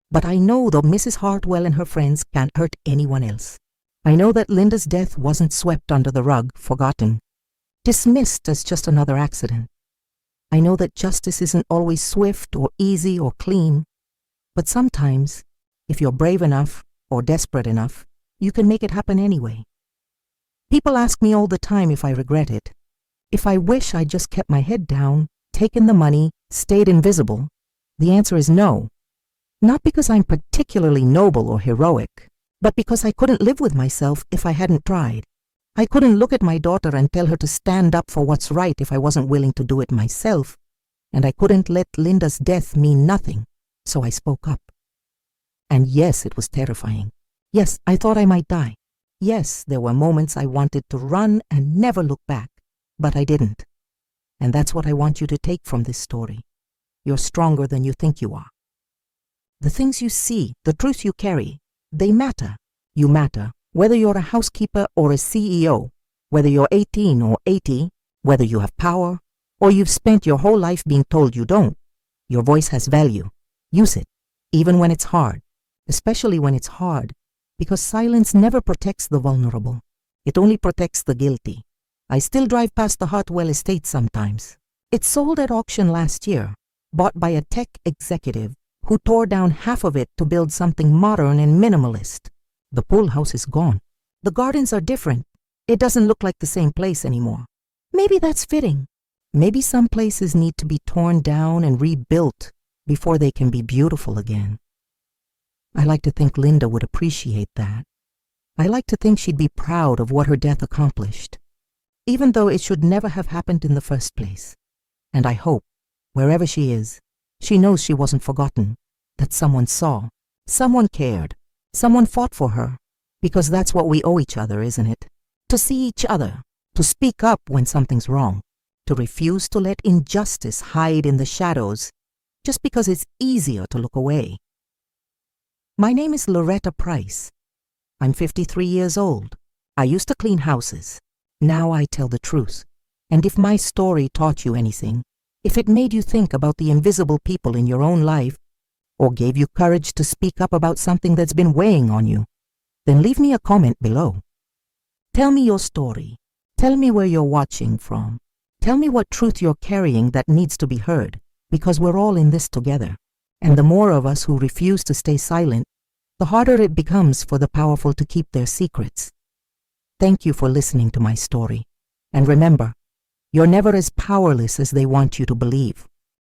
but I know that Mrs. Hartwell and her friends can't hurt anyone else. I know that Linda's death wasn't swept under the rug, forgotten, dismissed as just another accident. I know that justice isn't always swift or easy or clean, but sometimes, if you're brave enough or desperate enough, you can make it happen anyway. People ask me all the time if I regret it, if I wish I'd just kept my head down, taken the money, stayed invisible. The answer is no. Not because I'm particularly noble or heroic, but because I couldn't live with myself if I hadn't tried. I couldn't look at my daughter and tell her to stand up for what's right if I wasn't willing to do it myself, and I couldn't let Linda's death mean nothing, so I spoke up. And yes, it was terrifying. Yes, I thought I might die. Yes, there were moments I wanted to run and never look back, but I didn't. And that's what I want you to take from this story. You're stronger than you think you are. The things you see, the truths you carry, they matter. You matter, whether you're a housekeeper or a CEO, whether you're 18 or 80, whether you have power, or you've spent your whole life being told you don't. Your voice has value. Use it, even when it's hard, especially when it's hard, because silence never protects the vulnerable. It only protects the guilty. I still drive past the Hartwell estate sometimes. It sold at auction last year, bought by a tech executive who tore down half of it to build something modern and minimalist. The pool house is gone. The gardens are different. It doesn't look like the same place anymore. Maybe that's fitting. Maybe some places need to be torn down and rebuilt before they can be beautiful again. I like to think Linda would appreciate that. I like to think she'd be proud of what her death accomplished, even though it should never have happened in the first place. And I hope, wherever she is, she knows she wasn't forgotten, that someone saw, someone cared, someone fought for her, because that's what we owe each other, isn't it? To see each other, to speak up when something's wrong, to refuse to let injustice hide in the shadows just because it's easier to look away. My name is Loretta Price. I'm 53 years old. I used to clean houses. Now I tell the truth. And if my story taught you anything, if it made you think about the invisible people in your own life, or gave you courage to speak up about something that's been weighing on you, then leave me a comment below. Tell me your story. Tell me where you're watching from. Tell me what truth you're carrying that needs to be heard, because we're all in this together. And the more of us who refuse to stay silent, the harder it becomes for the powerful to keep their secrets. Thank you for listening to my story. And remember, you're never as powerless as they want you to believe.